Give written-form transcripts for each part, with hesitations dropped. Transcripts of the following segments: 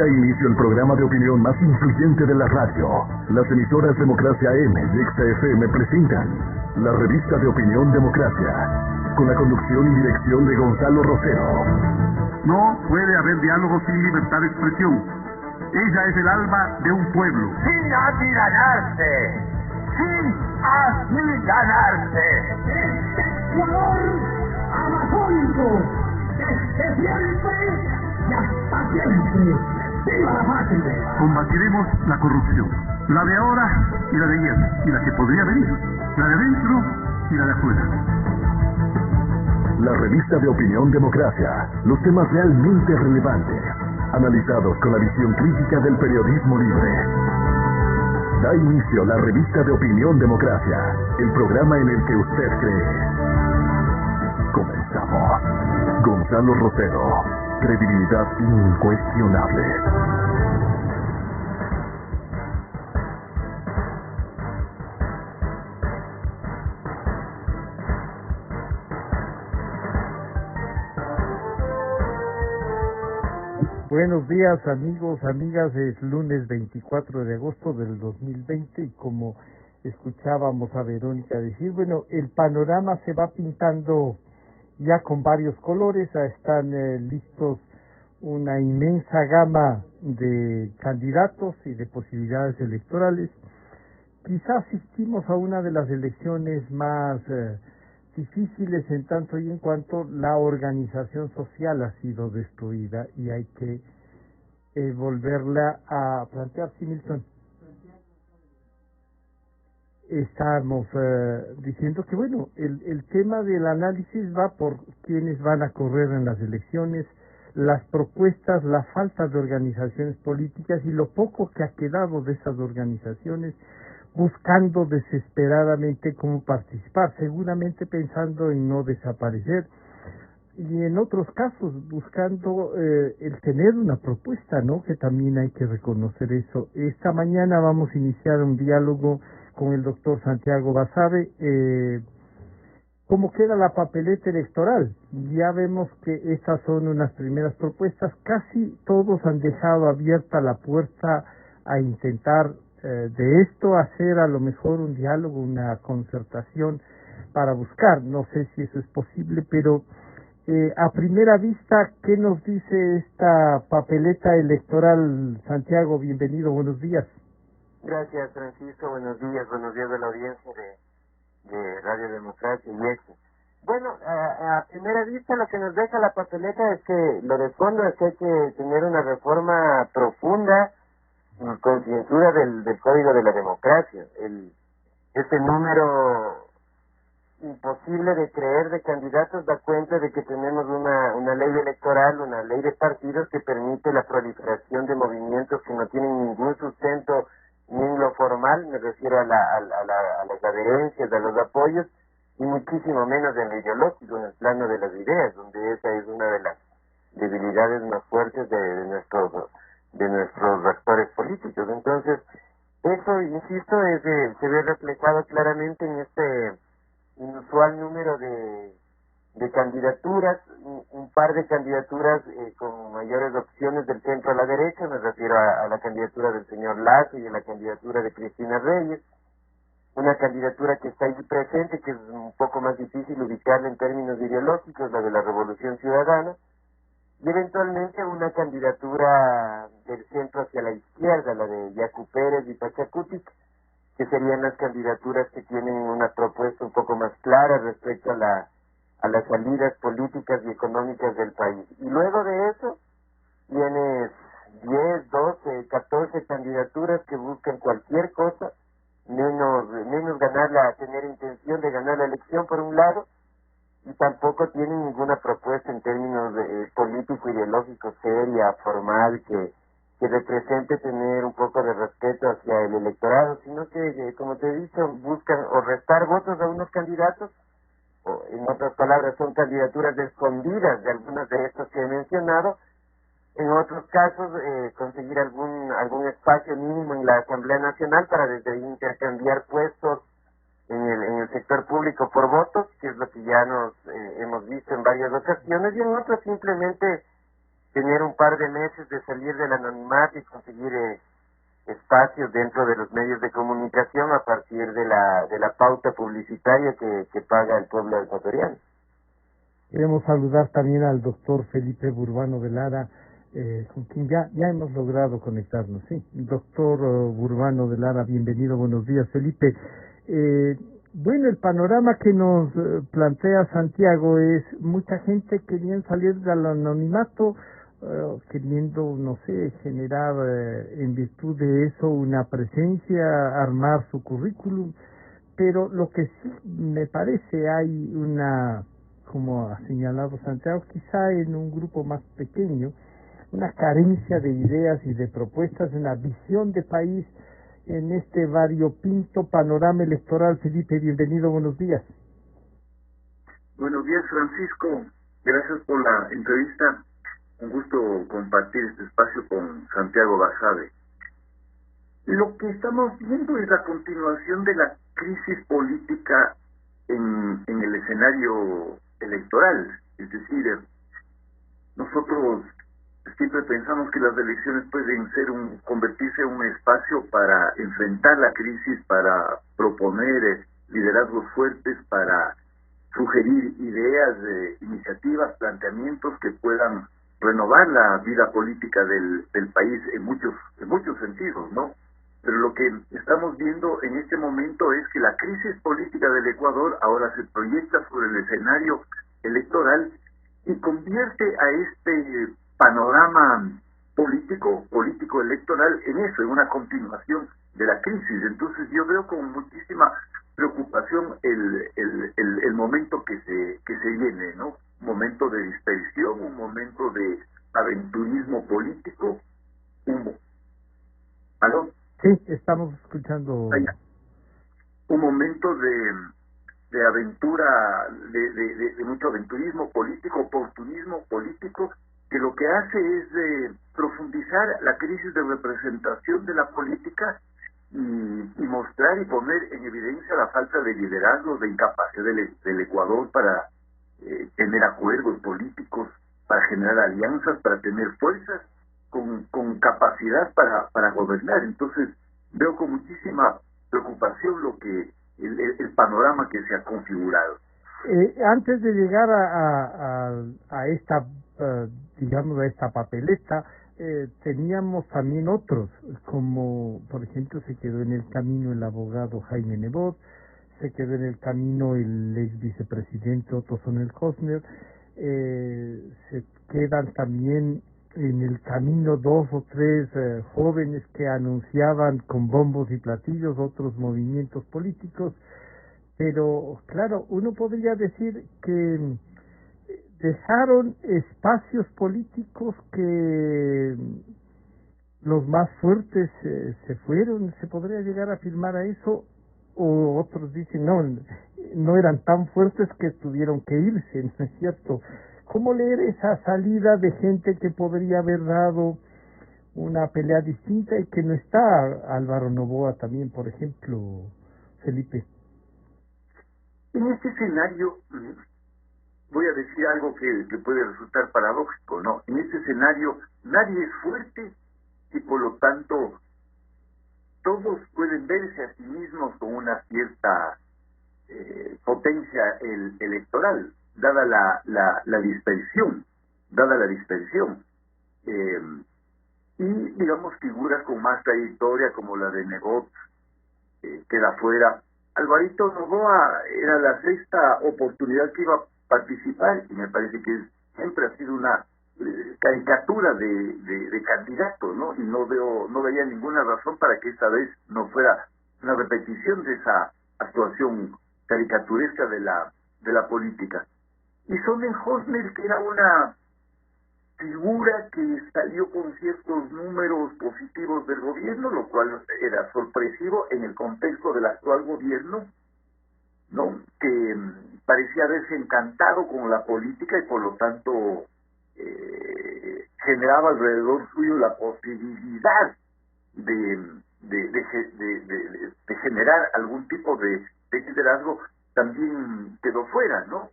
Da inicio el programa de opinión más influyente de la radio. Las emisoras Democracia M y XFM presentan la revista de opinión Democracia, con la conducción y dirección de Gonzalo Rosero. No puede haber diálogo sin libertad de expresión. Ella es el alma de un pueblo. Sin atiranarse, sin atiranarse. Este Ecuador amazónico, desde siempre y hasta siempre. ¡Viva la patria! Combatiremos la corrupción, la de ahora y la de ayer, y la que podría venir, la de adentro y la de afuera. La revista de opinión Democracia, los temas realmente relevantes, analizados con la visión crítica del periodismo libre. Da inicio la revista de opinión Democracia, el programa en el que usted cree. Comenzamos. Gonzalo Rosero, credibilidad incuestionable. Buenos días amigos, amigas, es lunes 24 de agosto del 2020 y como escuchábamos a Verónica decir, bueno, el panorama se va pintando ya con varios colores, están listos una inmensa gama de candidatos y de posibilidades electorales. Quizás asistimos a una de las elecciones más difíciles en tanto y en cuanto la organización social ha sido destruida y hay que volverla a plantear. Sí, Milton. Estamos diciendo que, bueno, el tema del análisis va por quienes van a correr en las elecciones, las propuestas, la falta de organizaciones políticas y lo poco que ha quedado de esas organizaciones buscando desesperadamente cómo participar, seguramente pensando en no desaparecer y en otros casos buscando el tener una propuesta, ¿no? Que también hay que reconocer eso. Esta mañana vamos a iniciar un diálogo con el doctor Santiago Basabe. ¿Cómo queda la papeleta electoral? Ya vemos que estas son unas primeras propuestas. Casi todos han dejado abierta la puerta a intentar de esto hacer a lo mejor un diálogo, una concertación para buscar. No sé si eso es posible, pero a primera vista, ¿qué nos dice esta papeleta electoral? Santiago, bienvenido, buenos días. Gracias, Francisco, buenos días de la audiencia de Radio Democracia y EXE. Bueno, a primera vista lo que nos deja la papeleta es que lo de fondo es que hay que tener una reforma profunda y concienzuda del Código de la Democracia. Este número imposible de creer de candidatos da cuenta de que tenemos una ley electoral, una ley de partidos que permite la proliferación de movimientos que no tienen ningún sustento ni en lo formal, me refiero a las adherencias, a los apoyos, y muchísimo menos en lo ideológico, en el plano de las ideas, donde esa es una de las debilidades más fuertes de nuestros actores políticos. Entonces, eso, insisto, se ve reflejado claramente en este inusual número de candidaturas, un par de candidaturas con mayores opciones del centro a la derecha, me refiero a la candidatura del señor Lazo y a la candidatura de Cristina Reyes, una candidatura que está allí presente, que es un poco más difícil ubicarla en términos ideológicos, la de la Revolución Ciudadana, y eventualmente una candidatura del centro hacia la izquierda, la de Yacu Pérez y Pachacutic, que serían las candidaturas que tienen una propuesta un poco más clara respecto a las salidas políticas y económicas del país. Y luego de eso, tienes 10, 12, 14 candidaturas que buscan cualquier cosa, menos tener intención de ganar la elección por un lado, y tampoco tienen ninguna propuesta en términos político-ideológico seria, formal, que represente tener un poco de respeto hacia el electorado, sino que, como te he dicho, buscan o restar votos a unos candidatos, o en otras palabras, son candidaturas escondidas de algunos de estos que he mencionado. En otros casos, conseguir algún espacio mínimo en la Asamblea Nacional para desde ahí intercambiar puestos en el sector público por votos, que es lo que ya hemos visto en varias ocasiones, y en otros simplemente tener un par de meses de salir del anonimato y conseguir espacios dentro de los medios de comunicación a partir de la pauta publicitaria que paga el pueblo ecuatoriano. Queremos saludar también al doctor Felipe Burbano de Lara, con quien ya hemos logrado conectarnos. Sí, doctor Burbano de Lara, bienvenido, buenos días, Felipe. Bueno, el panorama que nos plantea Santiago es mucha gente queriendo salir del anonimato, queriendo, no sé, generar en virtud de eso una presencia, armar su currículum, pero lo que sí me parece hay una, como ha señalado Santiago, quizá en un grupo más pequeño, una carencia de ideas y de propuestas, una visión de país en este variopinto panorama electoral. Felipe, bienvenido, buenos días. Buenos días, Francisco. Gracias por la entrevista. Un gusto compartir este espacio con Santiago Basabe. Lo que estamos viendo es la continuación de la crisis política en el escenario electoral. Es decir, nosotros siempre pensamos que las elecciones pueden ser convertirse en un espacio para enfrentar la crisis, para proponer liderazgos fuertes, para sugerir ideas, iniciativas, planteamientos que puedan renovar la vida política del país en muchos sentidos, ¿no? Pero lo que estamos viendo en este momento es que la crisis política del Ecuador ahora se proyecta sobre el escenario electoral y convierte a este panorama político electoral en eso, en una continuación de la crisis. Entonces yo veo con muchísima preocupación el momento que se viene, ¿no? Un momento de dispersión, un momento de aventurismo político, ¿aló? Sí, estamos escuchando. Un momento de aventura, de mucho aventurismo político, oportunismo político, que lo que hace es profundizar la crisis de representación de la política y mostrar y poner en evidencia la falta de liderazgo, de incapacidad del Ecuador para tener acuerdos políticos, para generar alianzas, para tener fuerzas con capacidad para gobernar. Entonces veo con muchísima preocupación lo que el panorama que se ha configurado. Antes de llegar a esta, digamos, a esta papeleta, teníamos también otros, como por ejemplo se quedó en el camino el abogado Jaime Nebot, se quedó en el camino el ex vicepresidente Otto Sonnenhösner, se quedan también en el camino dos o tres jóvenes que anunciaban con bombos y platillos otros movimientos políticos, pero claro, uno podría decir que dejaron espacios políticos que los más fuertes se fueron, se podría llegar a afirmar a eso, o otros dicen no eran tan fuertes que tuvieron que irse, ¿no es cierto? ¿Cómo leer esa salida de gente que podría haber dado una pelea distinta y que no está? Álvaro Noboa también, por ejemplo, Felipe. En este escenario, voy a decir algo que puede resultar paradójico, ¿no? En este escenario nadie es fuerte y por lo tanto todos pueden verse a sí mismos con una cierta potencia electoral, dada la dispersión, y digamos figuras con más trayectoria como la de Nebot queda fuera. Alvarito Noboa era la sexta oportunidad que iba a participar y me parece que siempre ha sido una caricatura de candidato, ¿no? Y no veía ninguna razón para que esta vez no fuera una repetición de esa actuación caricaturesca de la política. Y Sonnenhösner, que era una figura que salió con ciertos números positivos del gobierno, lo cual era sorpresivo en el contexto del actual gobierno, ¿no? Que parecía haberse encantado con la política y por lo tanto generaba alrededor suyo la posibilidad de generar algún tipo de liderazgo, también quedó fuera, ¿no?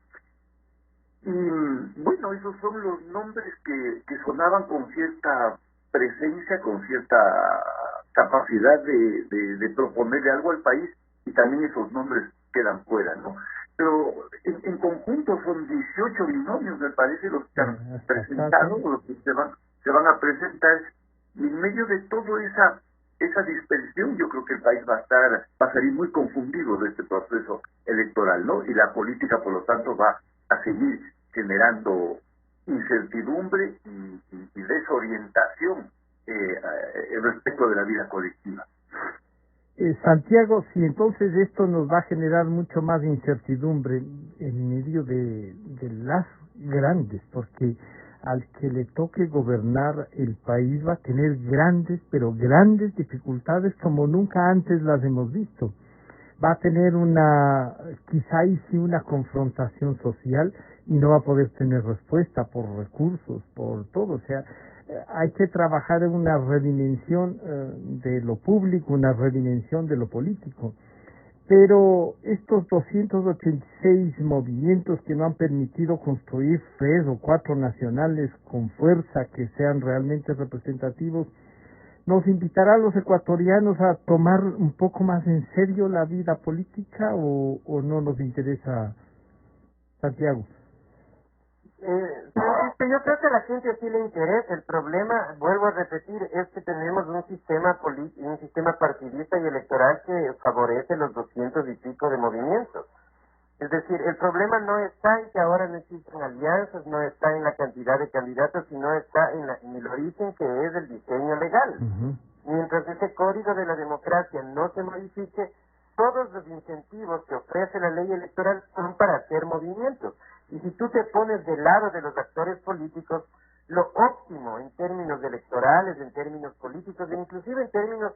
Y bueno, esos son los nombres que sonaban con cierta presencia, con cierta capacidad de proponerle algo al país, y también esos nombres quedan fuera, ¿no? Pero en conjunto son 18 binomios, me parece, los que han presentado, o los que se van a presentar, y en medio de toda esa dispersión, yo creo que el país va a salir muy confundido de este proceso electoral, ¿no? Y la política, por lo tanto, va a seguir generando incertidumbre y desorientación respecto de la vida colectiva. Santiago, si entonces esto nos va a generar mucho más incertidumbre en medio de las grandes, porque al que le toque gobernar el país va a tener grandes, pero grandes dificultades como nunca antes las hemos visto. Va a tener quizá y sí una confrontación social y no va a poder tener respuesta por recursos, por todo. O sea, hay que trabajar en una redimensión de lo público, una redimensión de lo político. Pero estos 286 movimientos que no han permitido construir 3 o 4 nacionales con fuerza que sean realmente representativos, ¿nos invitará a los ecuatorianos a tomar un poco más en serio la vida política o no nos interesa, Santiago? Yo creo que a la gente sí le interesa. El problema, vuelvo a repetir, es que tenemos un sistema partidista y electoral que favorece los 200 y pico de movimientos. Es decir, el problema no está en que ahora no existen alianzas, no está en la cantidad de candidatos, sino está en el origen, que es el diseño legal. Mientras ese código de la democracia no se modifique, todos los incentivos que ofrece la ley electoral son para hacer movimientos. Y si tú te pones del lado de los actores políticos, lo óptimo en términos electorales, en términos políticos, e inclusive en términos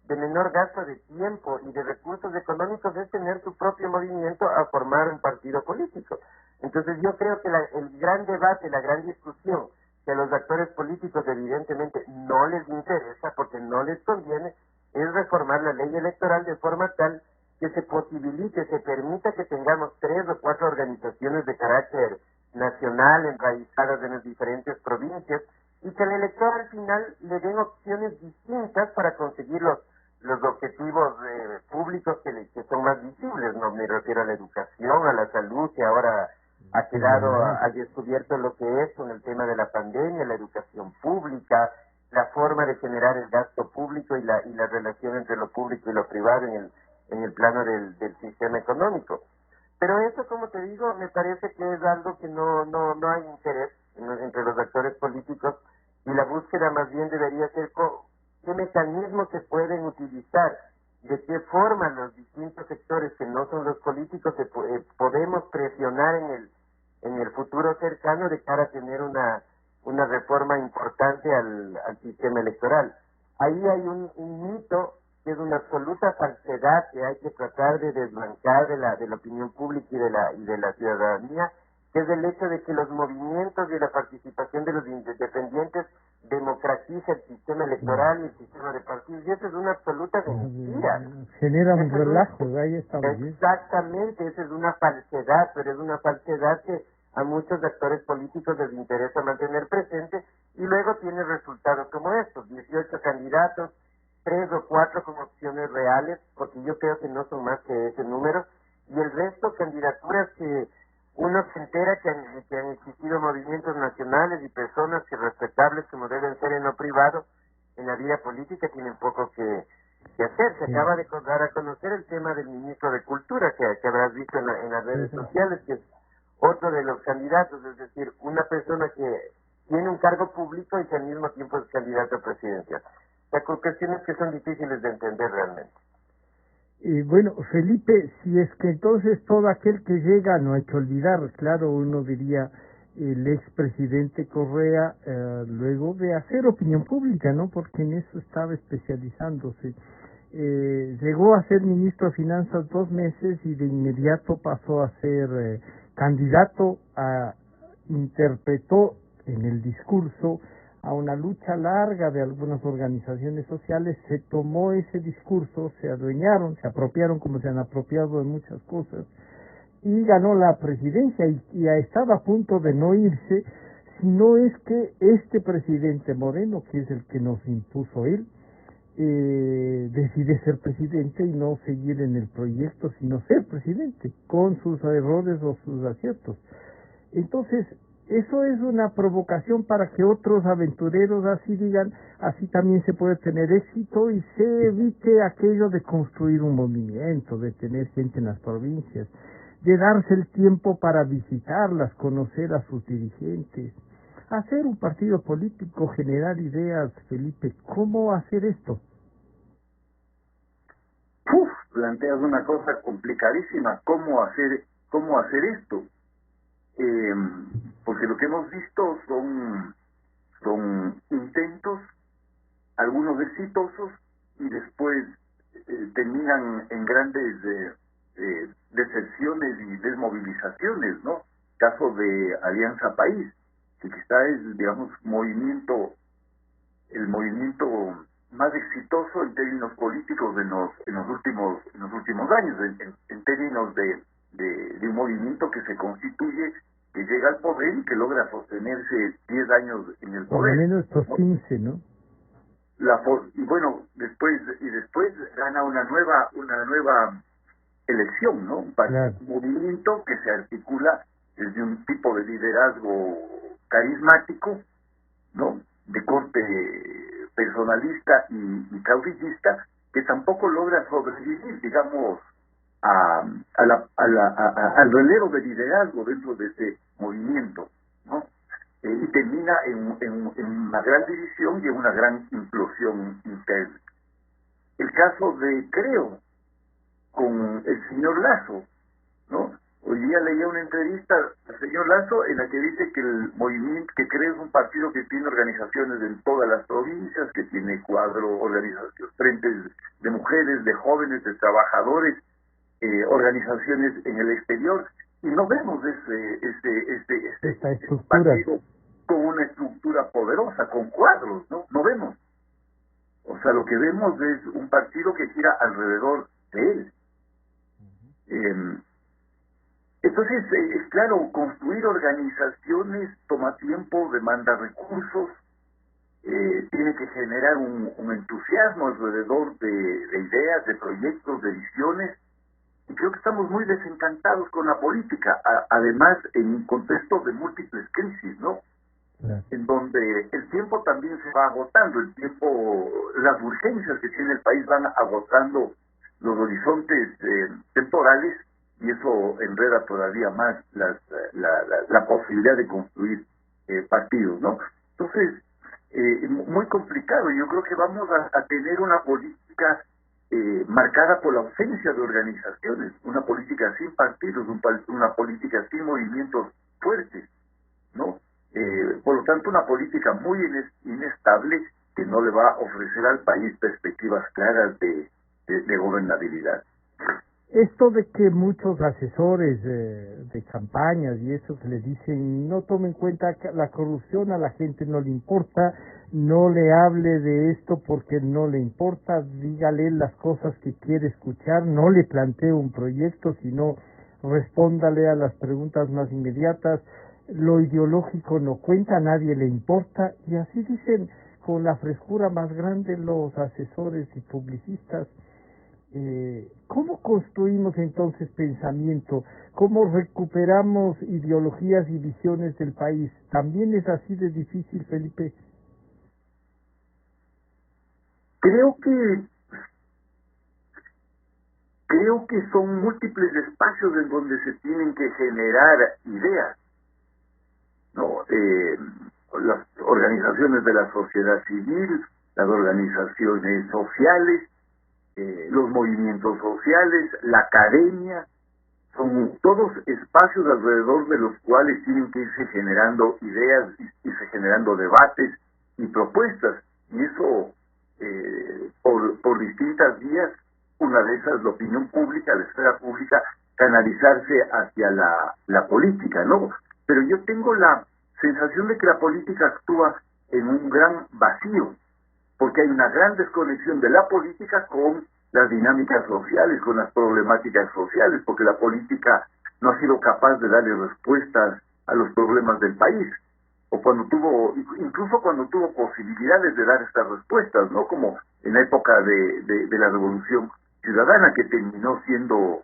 de menor gasto de tiempo y de recursos económicos, es tener tu propio movimiento a formar un partido político. Entonces yo creo que el gran debate, la gran discusión, que a los actores políticos evidentemente no les interesa porque no les conviene, es reformar la ley electoral de forma tal que se posibilite, se permita que tengamos 3 o 4 organizaciones de carácter nacional enraizadas en las diferentes provincias, y que al elector al final le den opciones distintas para conseguir los objetivos públicos que son más visibles. No me refiero a la educación, a la salud, que ahora ha descubierto lo que es con el tema de la pandemia, la educación pública, la forma de generar el gasto público y la relación entre lo público y lo privado en el plano del sistema económico. Pero eso, como te digo, me parece que es algo que no hay interés entre los actores políticos, y la búsqueda más bien debería ser qué mecanismos se pueden utilizar, de qué forma los distintos sectores que no son los políticos podemos presionar en el futuro cercano de cara a tener una reforma importante al sistema electoral. Ahí hay un mito que es una absoluta falsedad que hay que tratar de desbancar de la opinión pública y de la ciudadanía, que es el hecho de que los movimientos y la participación de los independientes democratiza el sistema electoral y el sistema de partidos, y eso es una absoluta mentira. Genera un relajo, ahí estamos. Exactamente, esa es una falsedad, pero es una falsedad que a muchos actores políticos les interesa mantener presente, y luego tiene resultados como estos: 18 candidatos, 3 o 4 como opciones reales, porque yo creo que no son más que ese número, y el resto candidaturas que uno se entera que han existido movimientos nacionales y personas que respetables como deben ser en lo privado, en la vida política tienen poco que hacer. Se acaba de dar a conocer el tema del ministro de Cultura, que habrás visto en las redes sociales, que es otro de los candidatos, es decir, una persona que tiene un cargo público y que al mismo tiempo es candidato presidencial. O sea, con cuestiones que son difíciles de entender realmente. Bueno, Felipe, si es que entonces todo aquel que llega, no hay que olvidar, claro, uno diría el expresidente Correa, luego de hacer opinión pública, ¿no? Porque en eso estaba especializándose. Llegó a ser ministro de Finanzas 2 meses y de inmediato pasó a ser candidato, interpretó en el discurso a una lucha larga de algunas organizaciones sociales, se tomó ese discurso, se adueñaron, se apropiaron como se han apropiado de muchas cosas, y ganó la presidencia y ya estaba a punto de no irse, si no es que este presidente Moreno, que es el que nos impuso él, decide ser presidente y no seguir en el proyecto, sino ser presidente, con sus errores o sus aciertos. Entonces, eso es una provocación para que otros aventureros así digan, así también se puede tener éxito y se evite aquello de construir un movimiento, de tener gente en las provincias, de darse el tiempo para visitarlas, conocer a sus dirigentes, hacer un partido político, generar ideas. Felipe, ¿cómo hacer esto? Planteas una cosa complicadísima, ¿cómo hacer esto? Porque lo que hemos visto son intentos, algunos exitosos, y después terminan en grandes decepciones y desmovilizaciones, ¿no? Caso de Alianza País, que quizá es, digamos, el movimiento más exitoso en términos políticos en los últimos años, en términos de un movimiento que se constituye, que llega al poder y que logra sostenerse 10 años en el poder. Por lo menos estos 15, ¿no? Y bueno, después gana una nueva elección, ¿no? Claro. Un movimiento que se articula desde un tipo de liderazgo carismático, ¿no? De corte personalista y caudillista, que tampoco logra sobrevivir, digamos, al relevo de liderazgo dentro de ese movimiento, ¿no? Y termina en una gran división y en una gran implosión interna. El caso de Creo con el señor Lasso, ¿no? Hoy día leía una entrevista al señor Lasso en la que dice que el movimiento que Creo es un partido que tiene organizaciones en todas las provincias, que tiene organizaciones, frentes de mujeres, de jóvenes, de trabajadores, organizaciones en el exterior, y no vemos esta estructura partido con una estructura poderosa, con cuadros, ¿no? Vemos. O sea, lo que vemos es un partido que gira alrededor de él. Entonces, claro, construir organizaciones toma tiempo, demanda recursos, tiene que generar un entusiasmo alrededor de ideas, de proyectos, de visiones, y creo que estamos muy desencantados con la política, además en un contexto de múltiples crisis, ¿no? En donde el tiempo también se va agotando, las urgencias que tiene el país van agotando los horizontes temporales, y eso enreda todavía más la posibilidad de construir partidos, ¿no? Entonces, muy complicado. Yo creo que vamos a tener una política marcada por la ausencia de organizaciones, una política sin partidos, una política sin movimientos fuertes, ¿no? Por lo tanto, una política muy inestable que no le va a ofrecer al país perspectivas claras de gobernabilidad. Esto de que muchos asesores de campañas y eso que le dicen, no tome en cuenta que la corrupción, a la gente no le importa, no le hable de esto porque no le importa, dígale las cosas que quiere escuchar, no le plantee un proyecto, sino respóndale a las preguntas más inmediatas, lo ideológico no cuenta, a nadie le importa, y así dicen con la frescura más grande los asesores y publicistas. ¿Cómo construimos entonces pensamiento? ¿Cómo recuperamos ideologías y visiones del país? ¿También es así de difícil, Felipe? Creo que son múltiples espacios en donde se tienen que generar ideas, ¿no? Las organizaciones de la sociedad civil, las organizaciones sociales, los movimientos sociales, la academia, son todos espacios alrededor de los cuales tienen que irse generando ideas, irse generando debates y propuestas, y eso por distintas vías, una de esas la opinión pública, la esfera pública, canalizarse hacia la política, ¿no? Pero yo tengo la sensación de que la política actúa en un gran vacío, porque hay una gran desconexión de la política con las dinámicas sociales, con las problemáticas sociales, porque la política no ha sido capaz de darle respuestas a los problemas del país, o incluso cuando tuvo posibilidades de dar estas respuestas, ¿no? Como en la época de la Revolución Ciudadana, que terminó siendo,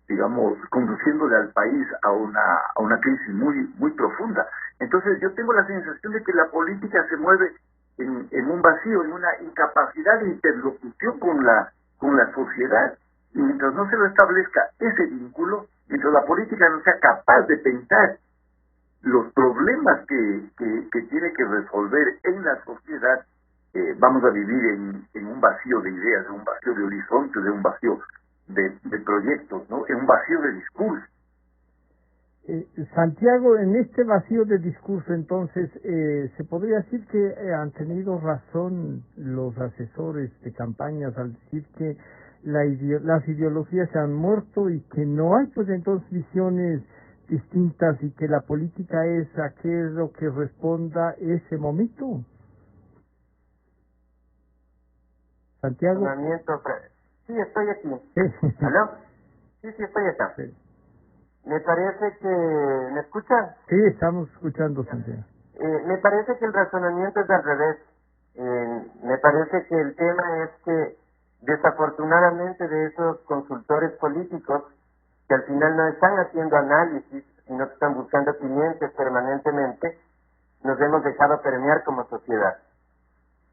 digamos, conduciéndole al país a una crisis muy profunda. Entonces yo tengo la sensación de que la política se mueve en un vacío, en una incapacidad de interlocución con la sociedad, y mientras no se restablezca ese vínculo, mientras la política no sea capaz de pensar los problemas que tiene que resolver en la sociedad, vamos a vivir en un vacío de ideas, en un vacío de horizontes, en un vacío de proyectos, ¿no? En un vacío de discurso. Santiago, en este vacío de discurso, entonces, ¿se podría decir que han tenido razón los asesores de campañas al decir que las ideologías se han muerto y que no hay, pues, entonces, visiones distintas y que la política es aquello que responda ese momento? Santiago. Sí, estoy aquí. Sí. ¿Aló? Sí, estoy acá. Sí. Me parece que... ¿Me escuchan? Sí, estamos escuchando, Santiago. Me parece que el razonamiento es al revés. Me parece que el tema es que, desafortunadamente, de esos consultores políticos que al final no están haciendo análisis, sino que están buscando clientes permanentemente, nos hemos dejado permear como sociedad.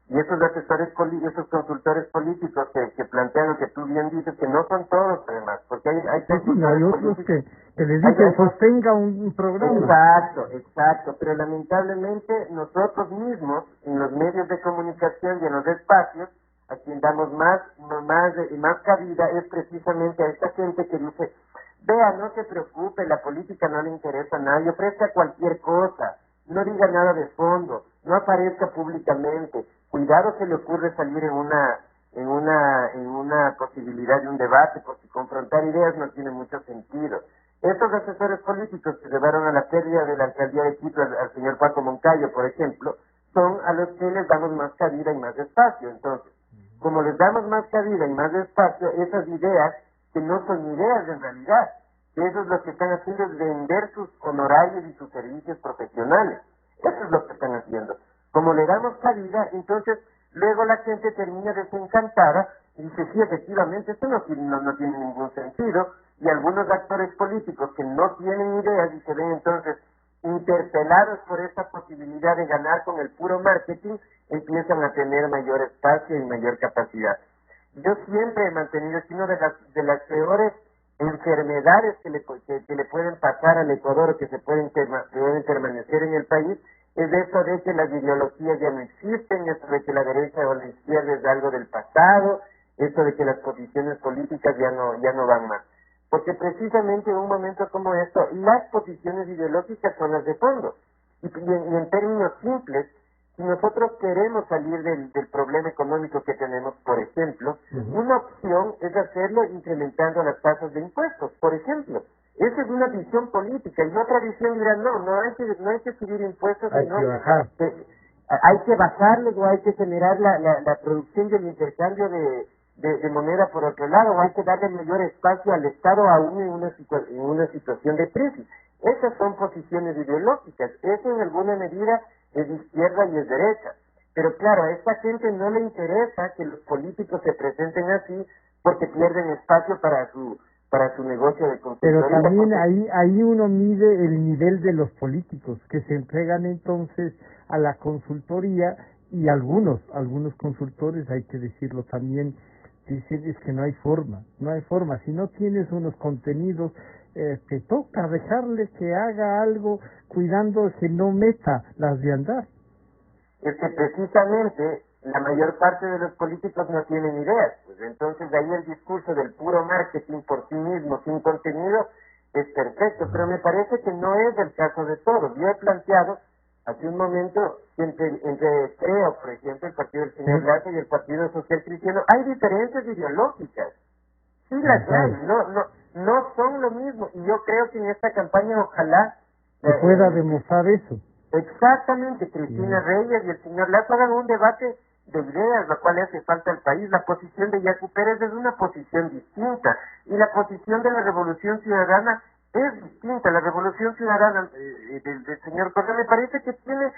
Y esos esos consultores políticos que plantean lo que tú bien dices, que no son todos, además, porque hay hay otros que les dicen sostenga un programa. Exacto, pero lamentablemente nosotros mismos, en los medios de comunicación y en los espacios, a quien damos más cabida es precisamente a esta gente que dice: vea, no se preocupe, la política no le interesa a nadie, ofrezca cualquier cosa, no diga nada de fondo, no aparezca públicamente, cuidado se le ocurre salir en una posibilidad de un debate, porque confrontar ideas no tiene mucho sentido. Estos asesores políticos que llevaron a la pérdida de la alcaldía de Quito al señor Paco Moncayo, por ejemplo, son a los que les damos más cabida y más espacio. Entonces, como les damos más cabida y más espacio, esas ideas, que no son ideas en realidad, que eso es lo que están haciendo, es vender sus honorarios y sus servicios profesionales. Eso es lo que están haciendo. Como le damos cabida, entonces luego la gente termina desencantada y dice: sí, efectivamente, esto no tiene ningún sentido, y algunos actores políticos que no tienen ideas y se ven entonces interpelados por esta posibilidad de ganar con el puro marketing, empiezan a tener mayor espacio y mayor capacidad. Yo siempre he mantenido que una de las peores enfermedades que le pueden pasar al Ecuador, o que se pueden permanecer en el país, es eso de que las ideologías ya no existen, eso de que la derecha o la izquierda es algo del pasado, eso de que las posiciones políticas ya no van más. Porque precisamente en un momento como esto, las posiciones ideológicas son las de fondo. Y en términos simples, si nosotros queremos salir del problema económico que tenemos, por ejemplo, una opción es hacerlo incrementando las tasas de impuestos, por ejemplo. Esa es una visión política, y otra visión dirá: no hay que subir impuestos, sino hay que bajarle, o hay que generar la producción y el intercambio de moneda por otro lado, o hay que darle mayor espacio al Estado aún en una situación de crisis. Esas son posiciones ideológicas. Eso en alguna medida es izquierda y es derecha. Pero claro, a esta gente no le interesa que los políticos se presenten así, porque pierden espacio para su negocio de consultoría. Pero también ahí uno mide el nivel de los políticos que se entregan entonces a la consultoría, y algunos consultores, hay que decirlo también, dicen: es que no hay forma, si no tienes unos contenidos, te toca dejarle que haga algo, cuidando que no meta las de andar. Es que precisamente la mayor parte de los políticos no tienen ideas, pues entonces de ahí el discurso del puro marketing por sí mismo, sin contenido, es perfecto, pero me parece que no es el caso de todos. Yo he planteado hace un momento que entre creo, por ejemplo, el partido del señor Lazo y el Partido Social Cristiano, hay diferencias ideológicas. Sí las hay, no son lo mismo, y yo creo que en esta campaña ojalá se pueda demostrar eso. Exactamente, Cristina Reyes y el señor Lazo hagan un debate de ideas, lo cual le hace falta al país. La posición de Yacu Pérez es una posición distinta, y la posición de la Revolución Ciudadana es distinta. La Revolución Ciudadana del señor Correa me parece que tiene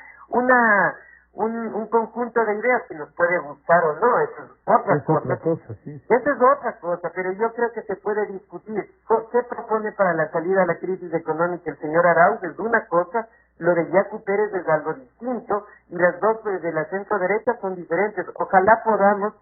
un conjunto de ideas que nos puede gustar o no, eso es otra cosa. Sí. Esa es otra cosa, pero yo creo que se puede discutir. ¿Qué propone para la salida a la crisis económica el señor Arauz? Es una cosa, lo de Yacu Pérez es algo distinto, y las dos de la centro derecha son diferentes. Ojalá podamos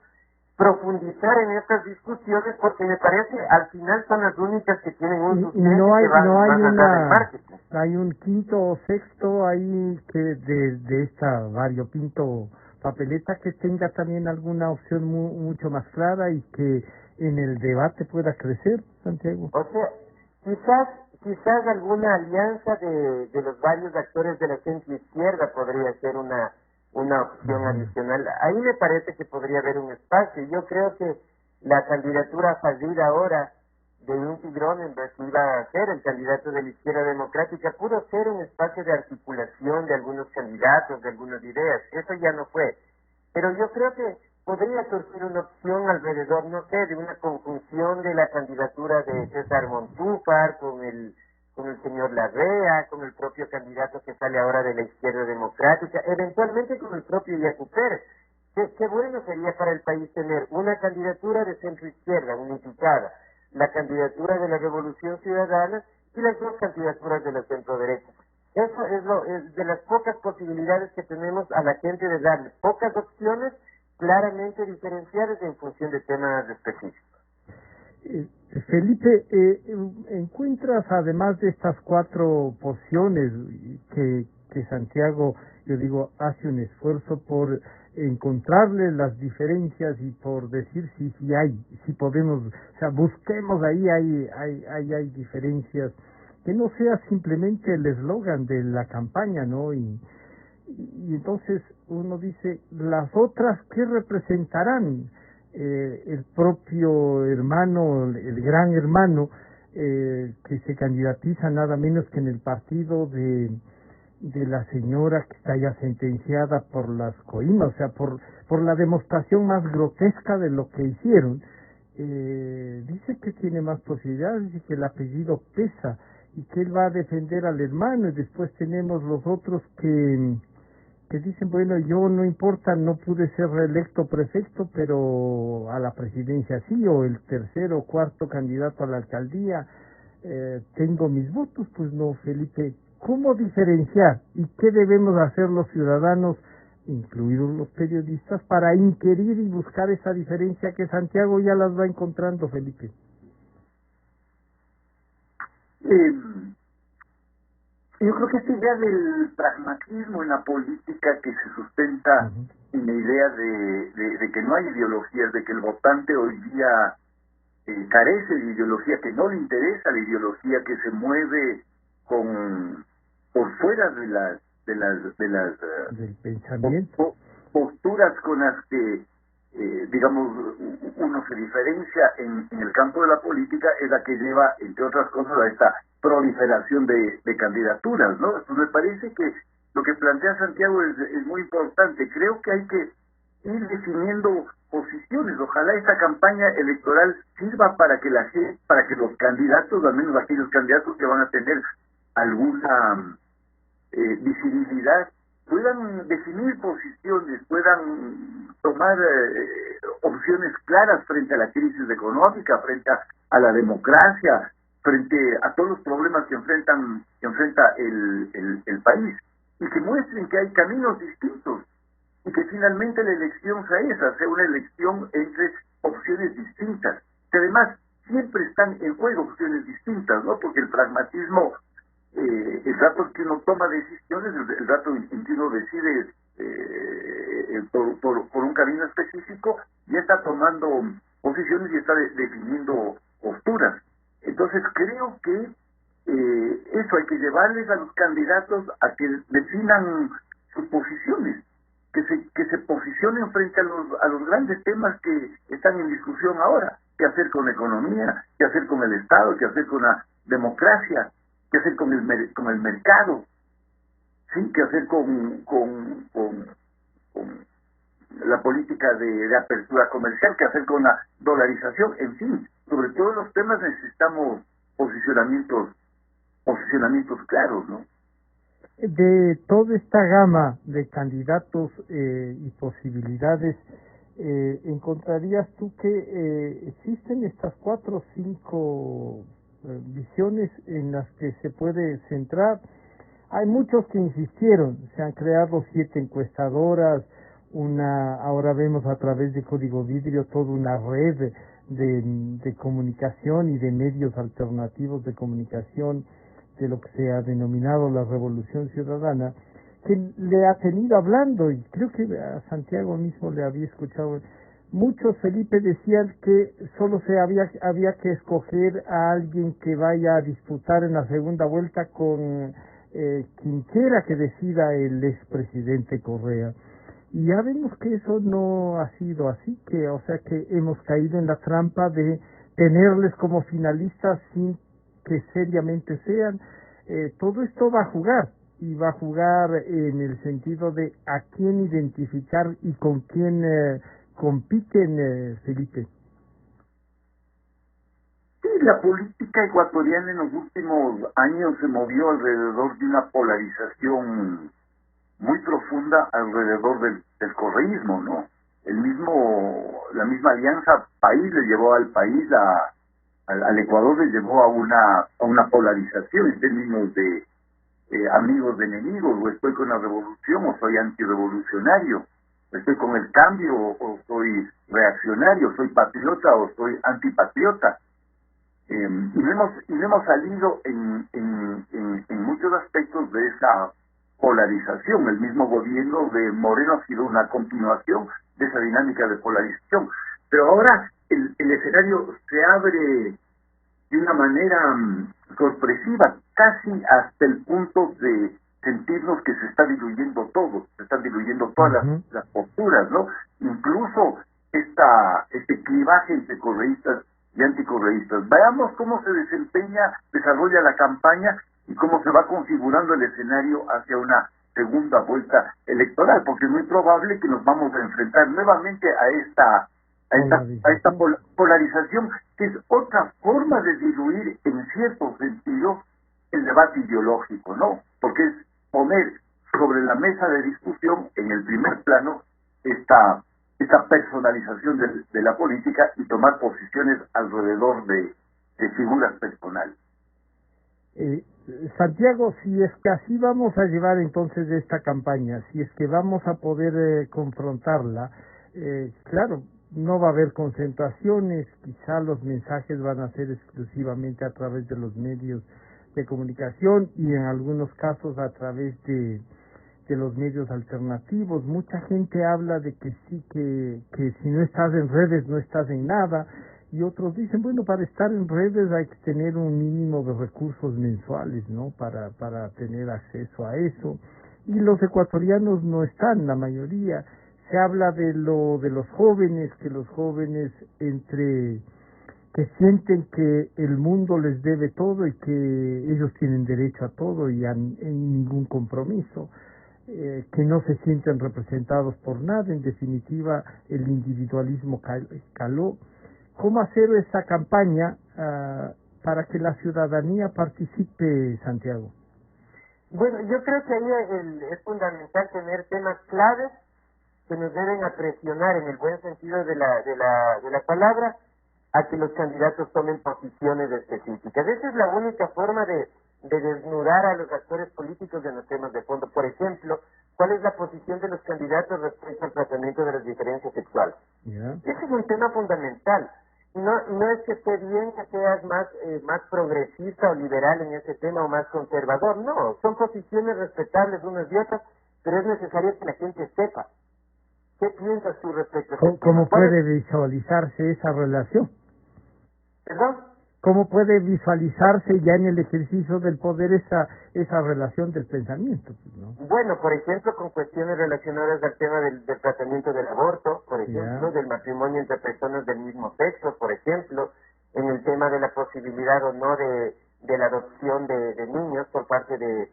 profundizar en estas discusiones, porque me parece al final son las únicas que tienen un sustento no hay, que van no hay más allá del marketing. Hay un quinto o sexto ahí que de esta variopinto papeleta que tenga también alguna opción mucho más clara y que en el debate pueda crecer, Santiago. O sea, quizás alguna alianza de los varios actores de la centro izquierda podría ser una opción adicional. Ahí me parece que podría haber un espacio. Yo creo que la candidatura fallida ahora de Inti Gronenberg, que iba a ser el candidato de la izquierda democrática, pudo ser un espacio de articulación de algunos candidatos, de algunas ideas. Eso ya no fue. Pero yo creo que podría surgir una opción alrededor, no sé, de una conjunción de la candidatura de César Montúfar con el señor Larrea, con el propio candidato que sale ahora de la izquierda democrática, eventualmente con el propio Yacu Pérez. Qué bueno sería para el país tener una candidatura de centro izquierda unificada, la candidatura de la Revolución Ciudadana y las dos candidaturas de la centro derecha. Eso es de las pocas posibilidades que tenemos a la gente de darle pocas opciones claramente diferenciadas en función de temas específicos. Felipe, ¿encuentras además de estas cuatro posiciones que Santiago, yo digo, hace un esfuerzo por encontrarle las diferencias y por decir si podemos, o sea, busquemos ahí hay diferencias, que no sea simplemente el eslogan de la campaña, ¿no? Y entonces uno dice, las otras, ¿qué representarán? El propio hermano, el gran hermano, que se candidatiza nada menos que en el partido de la señora que está ya sentenciada por las coimas, o sea, por la demostración más grotesca de lo que hicieron. Dice que tiene más posibilidades, dice que el apellido pesa y que él va a defender al hermano, y después tenemos los otros que dicen, bueno, yo no importa, no pude ser reelecto prefecto, pero a la presidencia sí, o el tercero o cuarto candidato a la alcaldía, tengo mis votos. Pues no, Felipe, ¿cómo diferenciar y qué debemos hacer los ciudadanos, incluidos los periodistas, para inquirir y buscar esa diferencia que Santiago ya las va encontrando, Felipe? Yo creo que esta idea del pragmatismo en la política que se sustenta en la idea de que no hay ideologías, de que el votante hoy día carece de ideología, que no le interesa la ideología, que se mueve por fuera del pensamiento, posturas con las que digamos uno se diferencia en el campo de la política, es la que lleva, entre otras cosas, a esta proliferación de candidaturas, ¿no? Pues me parece que lo que plantea Santiago es muy importante. Creo que hay que ir definiendo posiciones. Ojalá esta campaña electoral sirva para que los candidatos, al menos aquellos candidatos que van a tener alguna visibilidad, puedan definir posiciones, puedan tomar opciones claras frente a la crisis económica, frente a la democracia, frente a todos los problemas que enfrenta el país, y que muestren que hay caminos distintos y que finalmente la elección sea una elección entre opciones distintas, que además siempre están en juego opciones distintas, ¿no? Porque el pragmatismo, el rato en que uno toma decisiones, el rato en que uno decide por un camino específico, ya está tomando posiciones y está definiendo posturas. Entonces creo que eso hay que llevarles a los candidatos a que definan sus posiciones, que se posicionen frente a los grandes temas que están en discusión ahora. ¿Qué hacer con la economía? ¿Qué hacer con el Estado? ¿Qué hacer con la democracia? ¿Qué hacer con el mercado? ¿Sí? ¿Qué hacer con la política de apertura comercial? ¿Qué hacer con la dolarización? En fin, sobre todos los temas necesitamos posicionamientos posicionamientos claros, ¿no? De toda esta gama de candidatos y posibilidades, ¿encontrarías tú que existen estas 4 o 5 visiones en las que se puede centrar? Hay muchos que insistieron, se han creado 7 encuestadoras, ahora vemos a través de Código Vidrio toda una red de comunicación y de medios alternativos de comunicación de lo que se ha denominado la Revolución Ciudadana, que le ha tenido hablando, y creo que a Santiago mismo le había escuchado. Muchos, Felipe, decían que solo había que escoger a alguien que vaya a disputar en la segunda vuelta con quien quiera que decida el expresidente Correa. Y ya vemos que eso no ha sido así, o sea que hemos caído en la trampa de tenerles como finalistas sin que seriamente sean. Todo esto va a jugar, y va a jugar en el sentido de a quién identificar y con quién compiten, Felipe. Sí, la política ecuatoriana en los últimos años se movió alrededor de una polarización muy profunda alrededor del correísmo, ¿no? La misma alianza país le llevó al país al Ecuador, le llevó a una polarización en términos de amigos de enemigos, o estoy con la revolución o soy antirrevolucionario, estoy con el cambio o soy reaccionario, soy patriota o soy antipatriota. Y no hemos salido en muchos aspectos de esa polarización. El mismo gobierno de Moreno ha sido una continuación de esa dinámica de polarización. Pero ahora el escenario se abre de una manera sorpresiva, casi hasta el punto de sentirnos que se está diluyendo todo, se están diluyendo todas las posturas, ¿no? Incluso este clivaje entre correístas y anticorreístas. Veamos cómo se desarrolla la campaña y cómo se va configurando el escenario hacia una segunda vuelta electoral, porque es muy probable que nos vamos a enfrentar nuevamente a esta polarización, que es otra forma de diluir en cierto sentido el debate ideológico, ¿no? Porque es poner sobre la mesa de discusión en el primer plano esta personalización de la política y tomar posiciones alrededor de figuras personales. Santiago, si es que así vamos a llevar entonces esta campaña, si es que vamos a poder confrontarla, claro, no va a haber concentraciones, quizá los mensajes van a ser exclusivamente a través de los medios de comunicación y en algunos casos a través de los medios alternativos. Mucha gente habla de que sí, que si no estás en redes no estás en nada, y otros dicen, bueno, para estar en redes hay que tener un mínimo de recursos mensuales, ¿no? Para tener acceso a eso. Y los ecuatorianos no están, la mayoría. Se habla de los jóvenes, que los jóvenes que sienten que el mundo les debe todo y que ellos tienen derecho a todo y en ningún compromiso, que no se sienten representados por nada. En definitiva, el individualismo caló. ¿Cómo hacer esa campaña para que la ciudadanía participe, Santiago? Bueno, yo creo que ahí es fundamental tener temas claves que nos deben a presionar, en el buen sentido de la palabra, a que los candidatos tomen posiciones específicas. Esa es la única forma de desnudar a los actores políticos de los temas de fondo. Por ejemplo, ¿cuál es la posición de los candidatos respecto al tratamiento de las diferencias sexuales? Ese es un tema fundamental. No es que esté bien que seas más progresista o liberal en ese tema o más conservador. No, son posiciones respetables unas y otras, pero es necesario que la gente sepa. ¿Qué piensas tú respecto a eso? ¿Cómo puede visualizarse esa relación? ¿Perdón? ¿Cómo puede visualizarse ya en el ejercicio del poder esa relación del pensamiento, ¿no? Bueno, por ejemplo, con cuestiones relacionadas al tema del tratamiento del aborto, por ejemplo, del matrimonio entre personas del mismo sexo, por ejemplo, en el tema de la posibilidad o no de la adopción de niños por parte de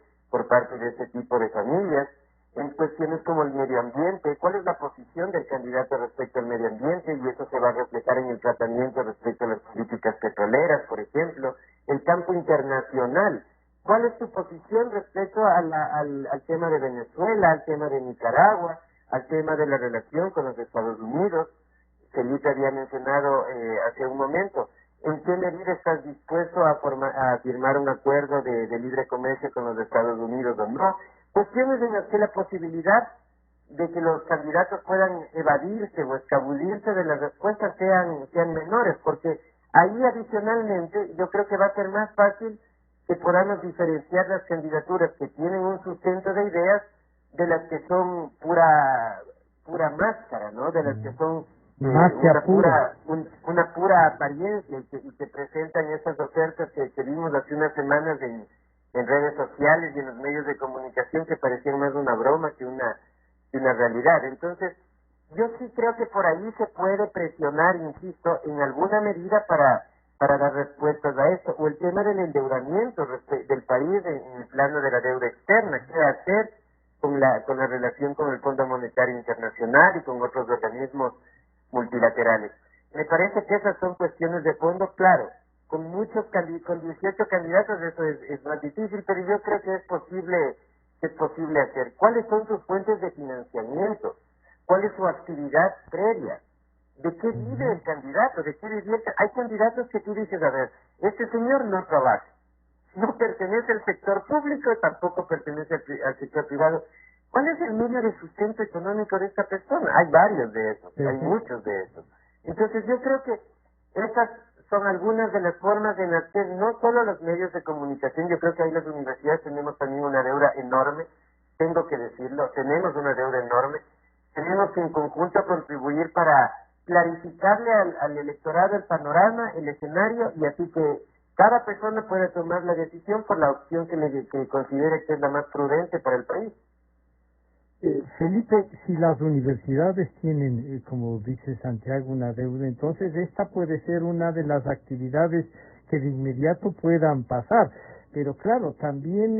este tipo de familias, en cuestiones como el medio ambiente, cuál es la posición del candidato respecto al medio ambiente, y eso se va a reflejar en el tratamiento respecto a las políticas petroleras, por ejemplo, el campo internacional, ¿Cuál es tu posición respecto al tema de Venezuela, al tema de Nicaragua, al tema de la relación con los Estados Unidos? Felipe había mencionado hace un momento. ¿En qué medida estás dispuesto a firmar un acuerdo de libre comercio con los Estados Unidos o no? Cuestiones en las que la posibilidad de que los candidatos puedan evadirse o escabullirse de las respuestas sean menores, porque ahí adicionalmente yo creo que va a ser más fácil que podamos diferenciar las candidaturas que tienen un sustento de ideas de las que son pura máscara, ¿no? De las que son una pura apariencia y que presentan esas ofertas que vimos hace unas semanas en redes sociales y en los medios de comunicación que parecían más una broma que una realidad. Entonces, yo sí creo que por ahí se puede presionar, insisto, en alguna medida para dar respuestas a esto, o el tema del endeudamiento del país en el plano de la deuda externa, qué hacer con la relación con el Fondo Monetario Internacional y con otros organismos multilaterales. Me parece que esas son cuestiones de fondo, claro, con 18 candidatos eso es más difícil, pero yo creo que es posible hacer. ¿Cuáles son sus fuentes de financiamiento? ¿Cuál es su actividad previa? ¿De qué vive el candidato? ¿De qué vivía? Hay candidatos que tú dices, a ver, este señor no trabaja, no pertenece al sector público, tampoco pertenece al sector privado. ¿Cuál es el medio de sustento económico de esta persona? Hay varios de esos, hay muchos de esos. Entonces yo creo que esas son algunas de las formas en las que no solo los medios de comunicación, yo creo que ahí las universidades tenemos también una deuda enorme, tengo que decirlo, tenemos una deuda enorme, tenemos que en conjunto contribuir para clarificarle al electorado el panorama, el escenario, y así que cada persona pueda tomar la decisión por la opción que considere que es la más prudente para el país. Felipe, si las universidades tienen, como dice Santiago, una deuda, entonces esta puede ser una de las actividades que de inmediato puedan pasar. Pero claro, también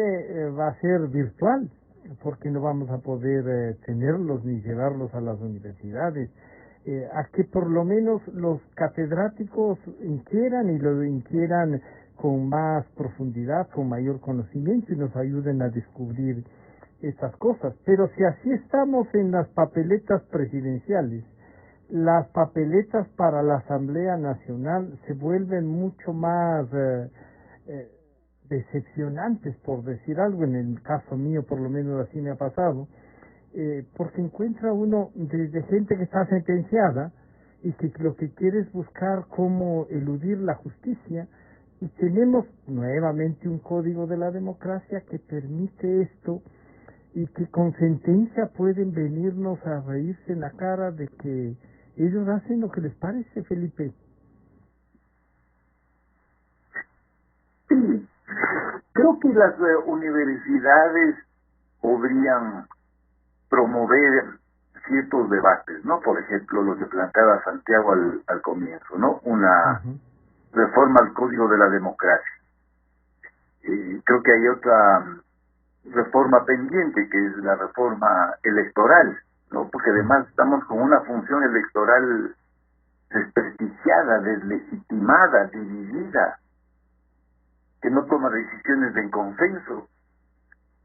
va a ser virtual, porque no vamos a poder tenerlos ni llevarlos a las universidades. A que por lo menos los catedráticos inquieran y lo inquieran con más profundidad, con mayor conocimiento y nos ayuden a descubrir estas cosas. Pero si así estamos en las papeletas presidenciales, las papeletas para la Asamblea Nacional se vuelven mucho más decepcionantes, por decir algo. En el caso mío, por lo menos así me ha pasado, porque encuentra uno desde gente que está sentenciada y que lo que quiere es buscar cómo eludir la justicia, y tenemos nuevamente un código de la democracia que permite esto, y que con sentencia pueden venirnos a reírse en la cara de que ellos hacen lo que les parece, Felipe. Sí, creo que las universidades podrían promover ciertos debates, ¿no? Por ejemplo, lo que planteaba Santiago al comienzo, ¿no? Una reforma al Código de la Democracia. Creo que hay otra reforma pendiente, que es la reforma electoral, ¿no? Porque además estamos con una función electoral desprestigiada, deslegitimada, dividida, que no toma decisiones en consenso.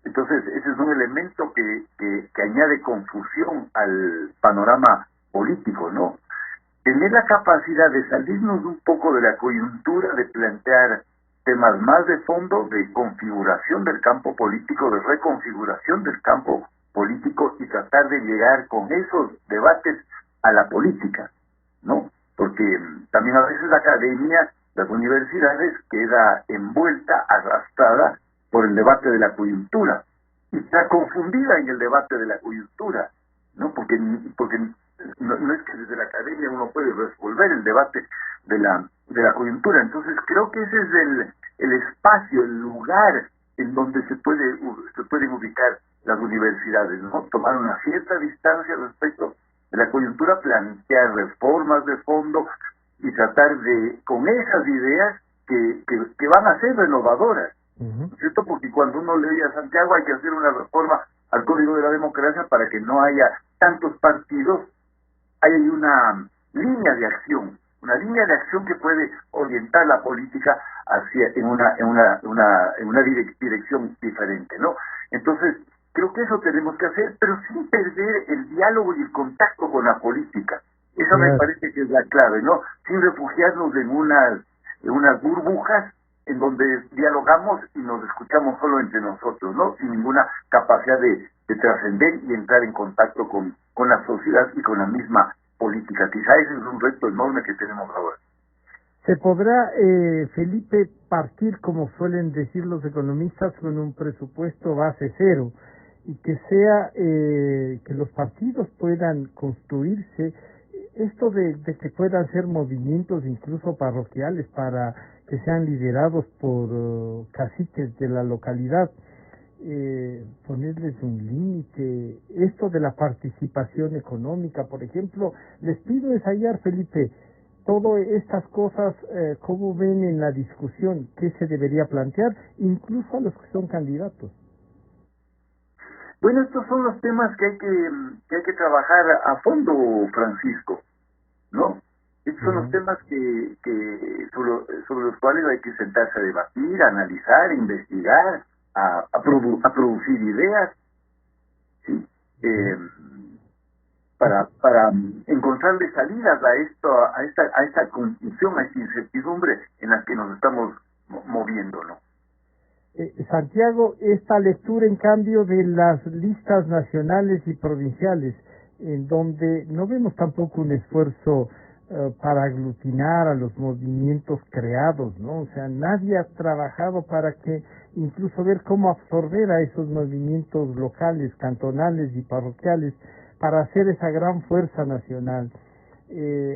Entonces, ese es un elemento que añade confusión al panorama político, ¿no? Tener la capacidad de salirnos un poco de la coyuntura, de plantear temas más de fondo, de configuración del campo político, de reconfiguración del campo político, y tratar de llegar con esos debates a la política, ¿no? Porque también a veces la academia, las universidades, queda envuelta, arrastrada por el debate de la coyuntura, y está confundida en el debate de la coyuntura, ¿no? Porque no es que desde la academia uno puede resolver el debate de la coyuntura. Entonces creo que ese es el espacio, el lugar en donde se pueden ubicar las universidades, ¿no? Tomar una cierta distancia respecto de la coyuntura, plantear reformas de fondo y tratar de, con esas ideas que van a ser renovadoras, ¿cierto? Porque cuando uno lee a Santiago, hay que hacer una reforma al Código de la Democracia para que no haya tantos partidos, hay una línea de acción una línea de acción que puede orientar la política hacia en una dirección diferente, ¿no? Entonces, creo que eso tenemos que hacer, pero sin perder el diálogo y el contacto con la política. Eso me parece que es la clave, ¿no? Sin refugiarnos en unas burbujas en donde dialogamos y nos escuchamos solo entre nosotros, ¿no? Sin ninguna capacidad de trascender y entrar en contacto con la sociedad y con la misma política. Quizá ese es un reto enorme que tenemos ahora. ¿Se podrá, Felipe, partir, como suelen decir los economistas, con un presupuesto base cero y que sea que los partidos puedan construirse, esto de que puedan ser movimientos incluso parroquiales para que sean liderados por caciques de la localidad, ponerles un límite, esto de la participación económica, por ejemplo? Les pido ensayar, Felipe, todas estas cosas, cómo ven en la discusión, qué se debería plantear, incluso a los que son candidatos. Bueno, estos son los temas que hay que trabajar a fondo, Francisco, ¿no? Estos son los temas sobre los cuales hay que sentarse a debatir, a analizar, a investigar, a producir ideas, ¿sí? Para encontrarle salidas a esta confusión, a esta incertidumbre en la que nos estamos moviendo, ¿no? Santiago, esta lectura, en cambio, de las listas nacionales y provinciales, en donde no vemos tampoco un esfuerzo para aglutinar a los movimientos creados, ¿no? O sea, nadie ha trabajado para que incluso ver cómo absorber a esos movimientos locales, cantonales y parroquiales para hacer esa gran fuerza nacional.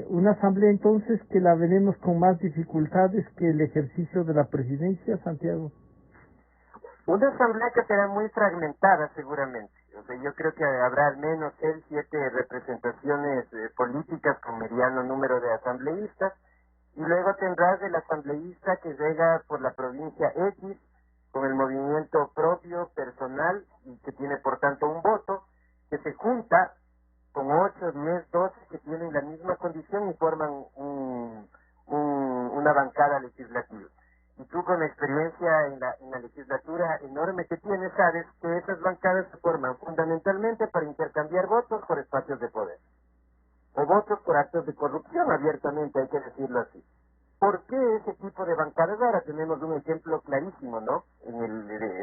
Una asamblea entonces que la veremos con más dificultades que el ejercicio de la presidencia, Santiago. Una asamblea que será muy fragmentada seguramente. O sea, yo creo que habrá al menos 6, 7 representaciones políticas con mediano número de asambleístas, y luego tendrás el asambleísta que llega por la provincia X con el movimiento propio, personal, y que tiene por tanto un voto, que se junta con 8, 10, 12 que tienen la misma condición y forman una bancada legislativa. Y tú, con experiencia en la legislatura enorme que tienes, sabes que esas bancadas se forman fundamentalmente para intercambiar votos por espacios de poder, o votos por actos de corrupción, abiertamente hay que decirlo así. ¿Por qué ese tipo de bancadas? Ahora tenemos un ejemplo clarísimo, ¿no?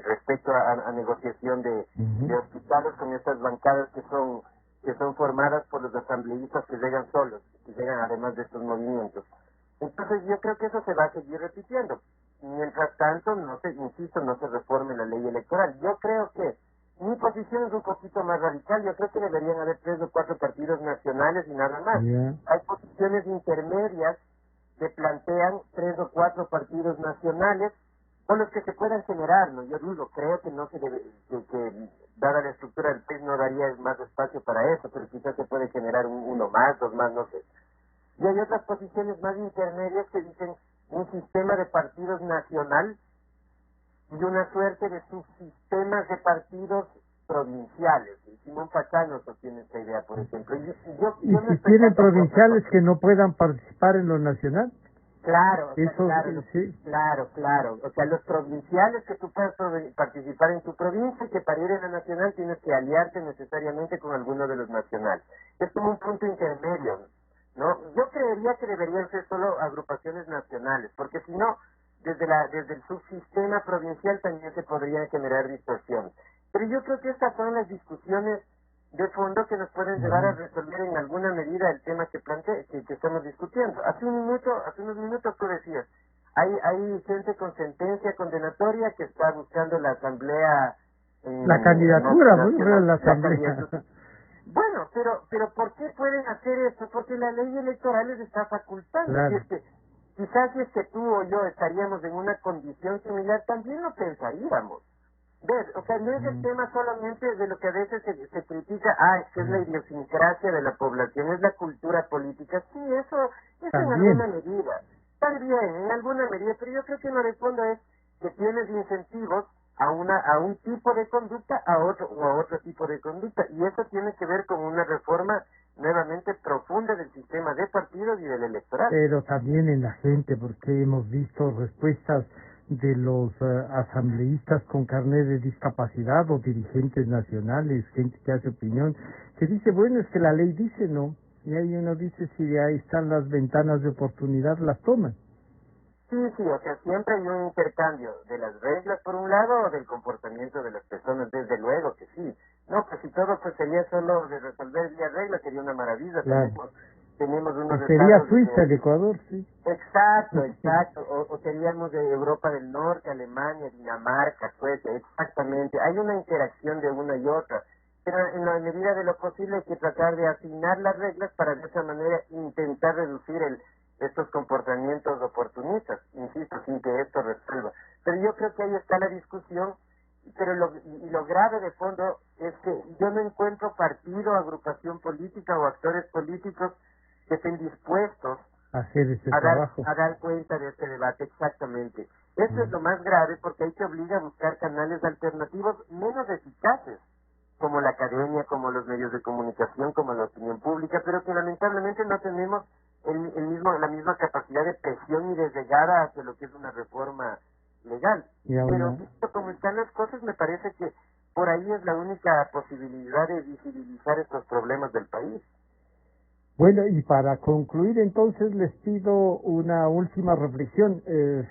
Respecto a negociación de hospitales, con estas bancadas que son formadas por los asambleístas que llegan solos, que llegan además de estos movimientos. Entonces yo creo que eso se va a seguir repitiendo. Mientras tanto, no se reforme la ley electoral. Yo creo que mi posición es un poquito más radical. Yo creo que deberían haber 3 o 4 partidos nacionales y nada más. Hay posiciones intermedias que plantean 3 o 4 partidos nacionales con los que se puedan generar, ¿no? Yo digo, creo que no se debe, que dada la estructura del país no daría más espacio para eso, pero quizás se puede generar uno más, 2 más, no sé. Y hay otras posiciones más intermedias que dicen un sistema de partidos nacional y una suerte de subsistemas de partidos provinciales. Simón Pachano sostiene esta idea, por ejemplo. ¿Y si tienen provinciales que no puedan participar en lo nacional? Claro, eso, sí. Claro. O sea, los provinciales que tú puedas participar en tu provincia, y que para ir a la nacional tienes que aliarte necesariamente con alguno de los nacionales. Es como un punto intermedio, ¿no? Yo creería que deberían ser solo agrupaciones nacionales, porque si no, desde el subsistema provincial también se podrían generar distorsiones. Pero yo creo que estas son las discusiones de fondo que nos pueden llevar a resolver en alguna medida el tema que estamos discutiendo. Hace unos minutos tú decías, hay gente con sentencia condenatoria que está buscando la asamblea, la candidatura, la asamblea. Bueno, pero ¿por qué pueden hacer esto? Porque la ley electoral les está facultando. Claro. Quizás si es que tú o yo estaríamos en una condición similar, también lo pensaríamos. ¿Ves? O sea, no es el tema solamente de lo que a veces se critica, es que es la idiosincrasia de la población, es la cultura política. Sí, eso en alguna medida. También, en alguna medida, pero yo creo que lo de fondo es que tienes incentivos a un tipo de conducta, a otro tipo de conducta, y eso tiene que ver con una reforma nuevamente profunda del sistema de partidos y del electorado. Pero también en la gente, porque hemos visto respuestas de los asambleístas con carnet de discapacidad o dirigentes nacionales, gente que hace opinión, que dice, bueno, es que la ley dice no, y ahí uno dice, si ahí están las ventanas de oportunidad, las toman. Sí, o sea, siempre hay un intercambio de las reglas por un lado o del comportamiento de las personas, desde luego que sí. No, pues si todo pues sería solo de resolver vía regla, sería una maravilla. Claro. Tenemos unos Sería estados Suiza, el Ecuador, sí. Exacto. O seríamos de Europa del Norte, Alemania, Dinamarca, Suecia, exactamente. Hay una interacción de una y otra. Pero en la medida de lo posible hay que tratar de asignar las reglas para de esa manera intentar reducir estos comportamientos oportunistas, insisto, sin que esto resuelva. Pero yo creo que ahí está la discusión, pero lo grave de fondo es que yo no encuentro partido, agrupación política o actores políticos que estén dispuestos hacer ese trabajo. A dar cuenta de este debate, exactamente. Eso es lo más grave porque hay que obligar a buscar canales alternativos menos eficaces, como la academia, como los medios de comunicación, como la opinión pública, pero que lamentablemente no tenemos la misma capacidad de presión y de llegada hacia lo que es una reforma legal. Pero visto como están las cosas, me parece que por ahí es la única posibilidad de visibilizar estos problemas del país. Bueno, y para concluir entonces les pido una última reflexión.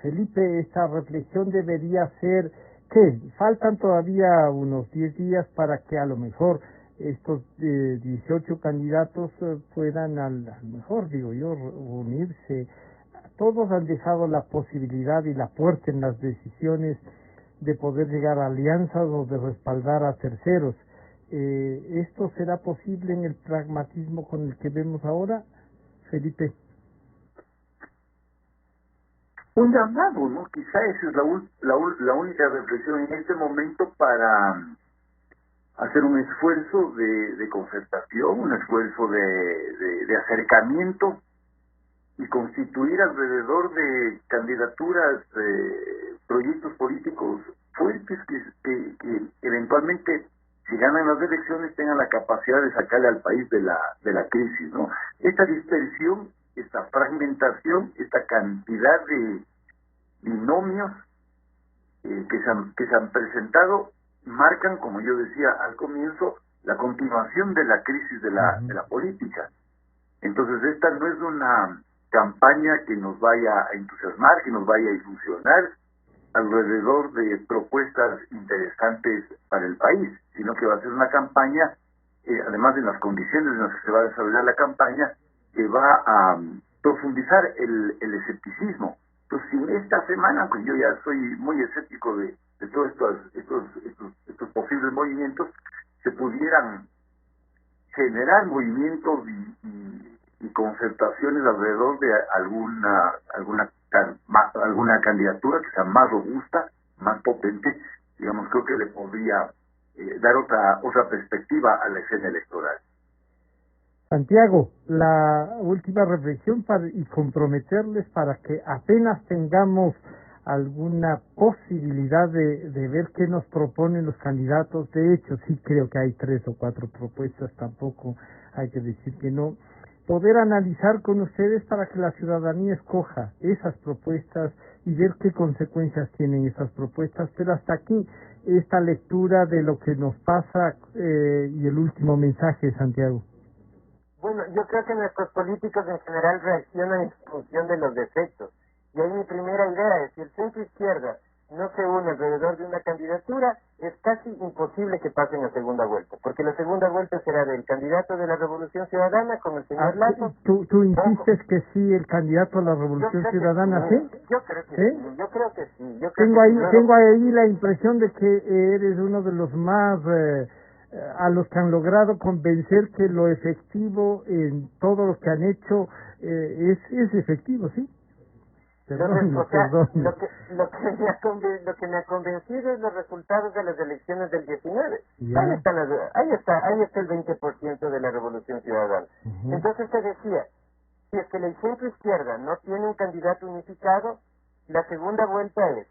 Felipe, esta reflexión debería ser que faltan todavía unos 10 días para que a lo mejor estos 18 candidatos puedan a lo mejor, digo yo, unirse. Todos han dejado la posibilidad y la puerta en las decisiones de poder llegar a alianzas o de respaldar a terceros. ¿Esto será posible en el pragmatismo con el que vemos ahora, Felipe? Un llamado, ¿no? Quizá esa es la única reflexión en este momento para hacer un esfuerzo de concertación, un esfuerzo de acercamiento y constituir alrededor de candidaturas, proyectos políticos fuertes que eventualmente, si ganan las elecciones, tengan la capacidad de sacarle al país de la crisis, ¿no? Esta dispersión, esta fragmentación, esta cantidad de binomios que se han presentado marcan, como yo decía al comienzo, la continuación de la crisis de la política. Entonces esta no es una campaña que nos vaya a entusiasmar, que nos vaya a ilusionar alrededor de propuestas interesantes para el país, sino que va a ser una campaña, además de las condiciones en las que se va a desarrollar la campaña, que va a profundizar el escepticismo. Entonces, si en esta semana, pues yo ya soy muy escéptico de todos estos posibles movimientos, se pudieran generar movimientos y concertaciones alrededor de alguna candidatura que sea más robusta, más potente, digamos, creo que le podría dar otra perspectiva a la escena electoral. Santiago, la última reflexión y comprometerles para que apenas tengamos alguna posibilidad de ver qué nos proponen los candidatos. De hecho, sí creo que hay 3 o 4 propuestas, tampoco hay que decir que no. Poder analizar con ustedes para que la ciudadanía escoja esas propuestas y ver qué consecuencias tienen esas propuestas. Pero hasta aquí esta lectura de lo que nos pasa y el último mensaje, Santiago. Bueno, yo creo que nuestros políticos en general reaccionan en función de los defectos. Y ahí mi primera idea es, si el centro izquierda no se une alrededor de una candidatura, es casi imposible que pasen a segunda vuelta, porque la segunda vuelta será del candidato de la Revolución Ciudadana con el señor Lazo. ¿Tú insistes que sí, el candidato a la Revolución Ciudadana, sí? Yo creo que sí, yo creo que sí. Tengo ahí la impresión de que eres uno de los más a los que han logrado convencer que lo efectivo en todo lo que han hecho es efectivo, ¿sí? Lo que me ha convencido es los resultados de las elecciones del 19. Ahí está el 20% de la Revolución Ciudadana. Entonces te decía, si es que la centro izquierda no tiene un candidato unificado, la segunda vuelta es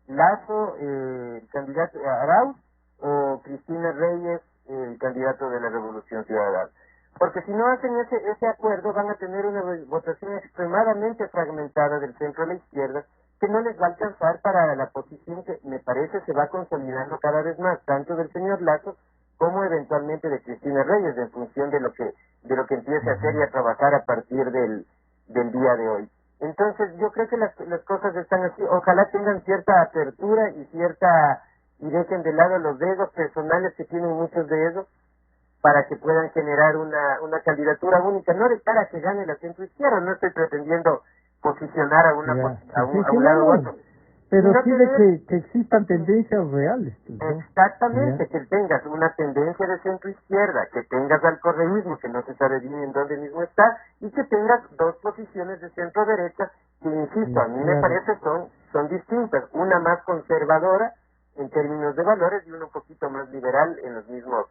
Lazo, el candidato Arauz, o Cristina Reyes, el candidato de la Revolución Ciudadana. porque si no hacen ese acuerdo van a tener una votación extremadamente fragmentada del centro a la izquierda, que no les va a alcanzar para la posición que me parece se va consolidando cada vez más, tanto del señor Lazo como eventualmente de Cristina Reyes, en función de lo que empiece a hacer y a trabajar a partir del día de hoy. Entonces yo creo que las cosas están así. Ojalá tengan cierta apertura y dejen de lado los egos personales que tienen muchos de ellos, para que puedan generar una candidatura única, no de cara a que gane la centroizquierda. No estoy pretendiendo posicionar a un lado u otro, pero sino sí de que existan tendencias reales, ¿no? Exactamente, que tengas una tendencia de centroizquierda, que tengas al correísmo, que no se sabe bien en dónde mismo está, y que tengas dos posiciones de centro derecha que, insisto, a mí me parece son distintas, una más conservadora en términos de valores y una un poquito más liberal en los mismos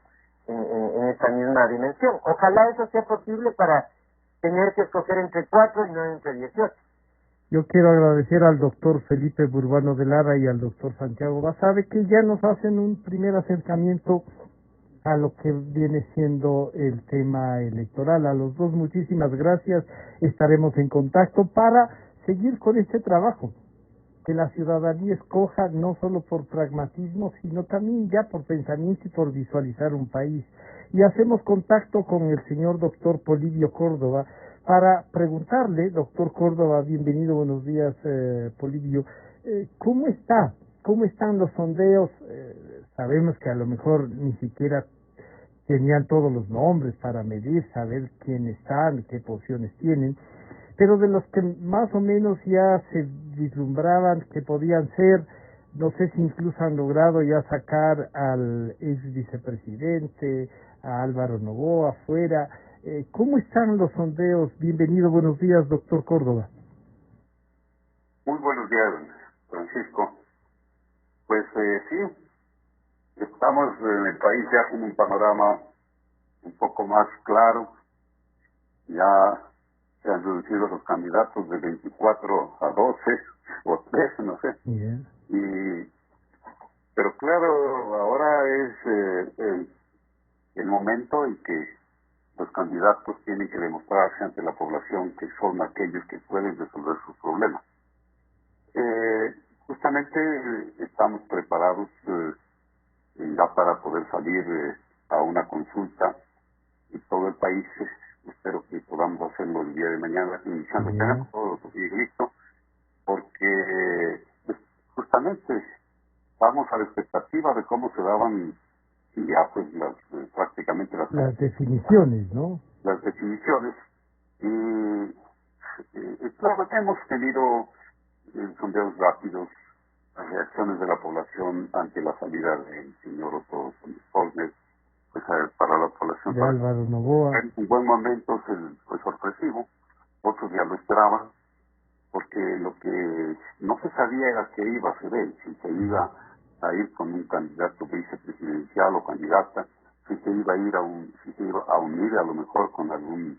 en esa misma dimensión. Ojalá eso sea posible para tener que escoger entre 4 y no entre 18. Yo quiero agradecer al doctor Felipe Burbano de Lara y al doctor Santiago Basabe, que ya nos hacen un primer acercamiento a lo que viene siendo el tema electoral. A los dos, muchísimas gracias. Estaremos en contacto para seguir con este trabajo, que la ciudadanía escoja no solo por pragmatismo, sino también ya por pensamiento y por visualizar un país. Y hacemos contacto con el señor doctor Polibio Córdoba para preguntarle, doctor Córdoba, bienvenido, buenos días, Polibio, ¿cómo están los sondeos? Sabemos que a lo mejor ni siquiera tenían todos los nombres para medir, saber quiénes están, qué posiciones tienen, pero de los que más o menos ya se vislumbraban que podían ser, no sé si incluso han logrado ya sacar al ex vicepresidente, a Álvaro Noboa fuera. ¿Cómo están los sondeos? Bienvenido, buenos días, doctor Córdoba. Muy buenos días, Francisco. Pues sí, estamos en el país ya con un panorama un poco más claro. Ya se han reducido los candidatos de 24 a 12 o 13, no sé. Bien. Pero claro, ahora es el momento en que los candidatos tienen que demostrarse ante la población que son aquellos que pueden resolver sus problemas. Justamente estamos preparados ya para poder salir a una consulta en todo el país. Espero que podamos hacerlo el día de mañana, iniciando. Tenemos todo listo, porque justamente vamos a la expectativa de cómo se daban ya pues prácticamente las definiciones, ¿no? Las definiciones. Claro, hemos tenido sondeos rápidos, las reacciones de la población ante la salida del señor Otto Solner, pues para la población. De Álvaro Noboa. En un buen momento fue sorpresivo, otros ya lo esperaban, porque lo que no se sabía era qué iba a hacer él, si se iba a ir con un candidato vicepresidencial o candidata, si se iba a ir si se iba a unir a lo mejor con algún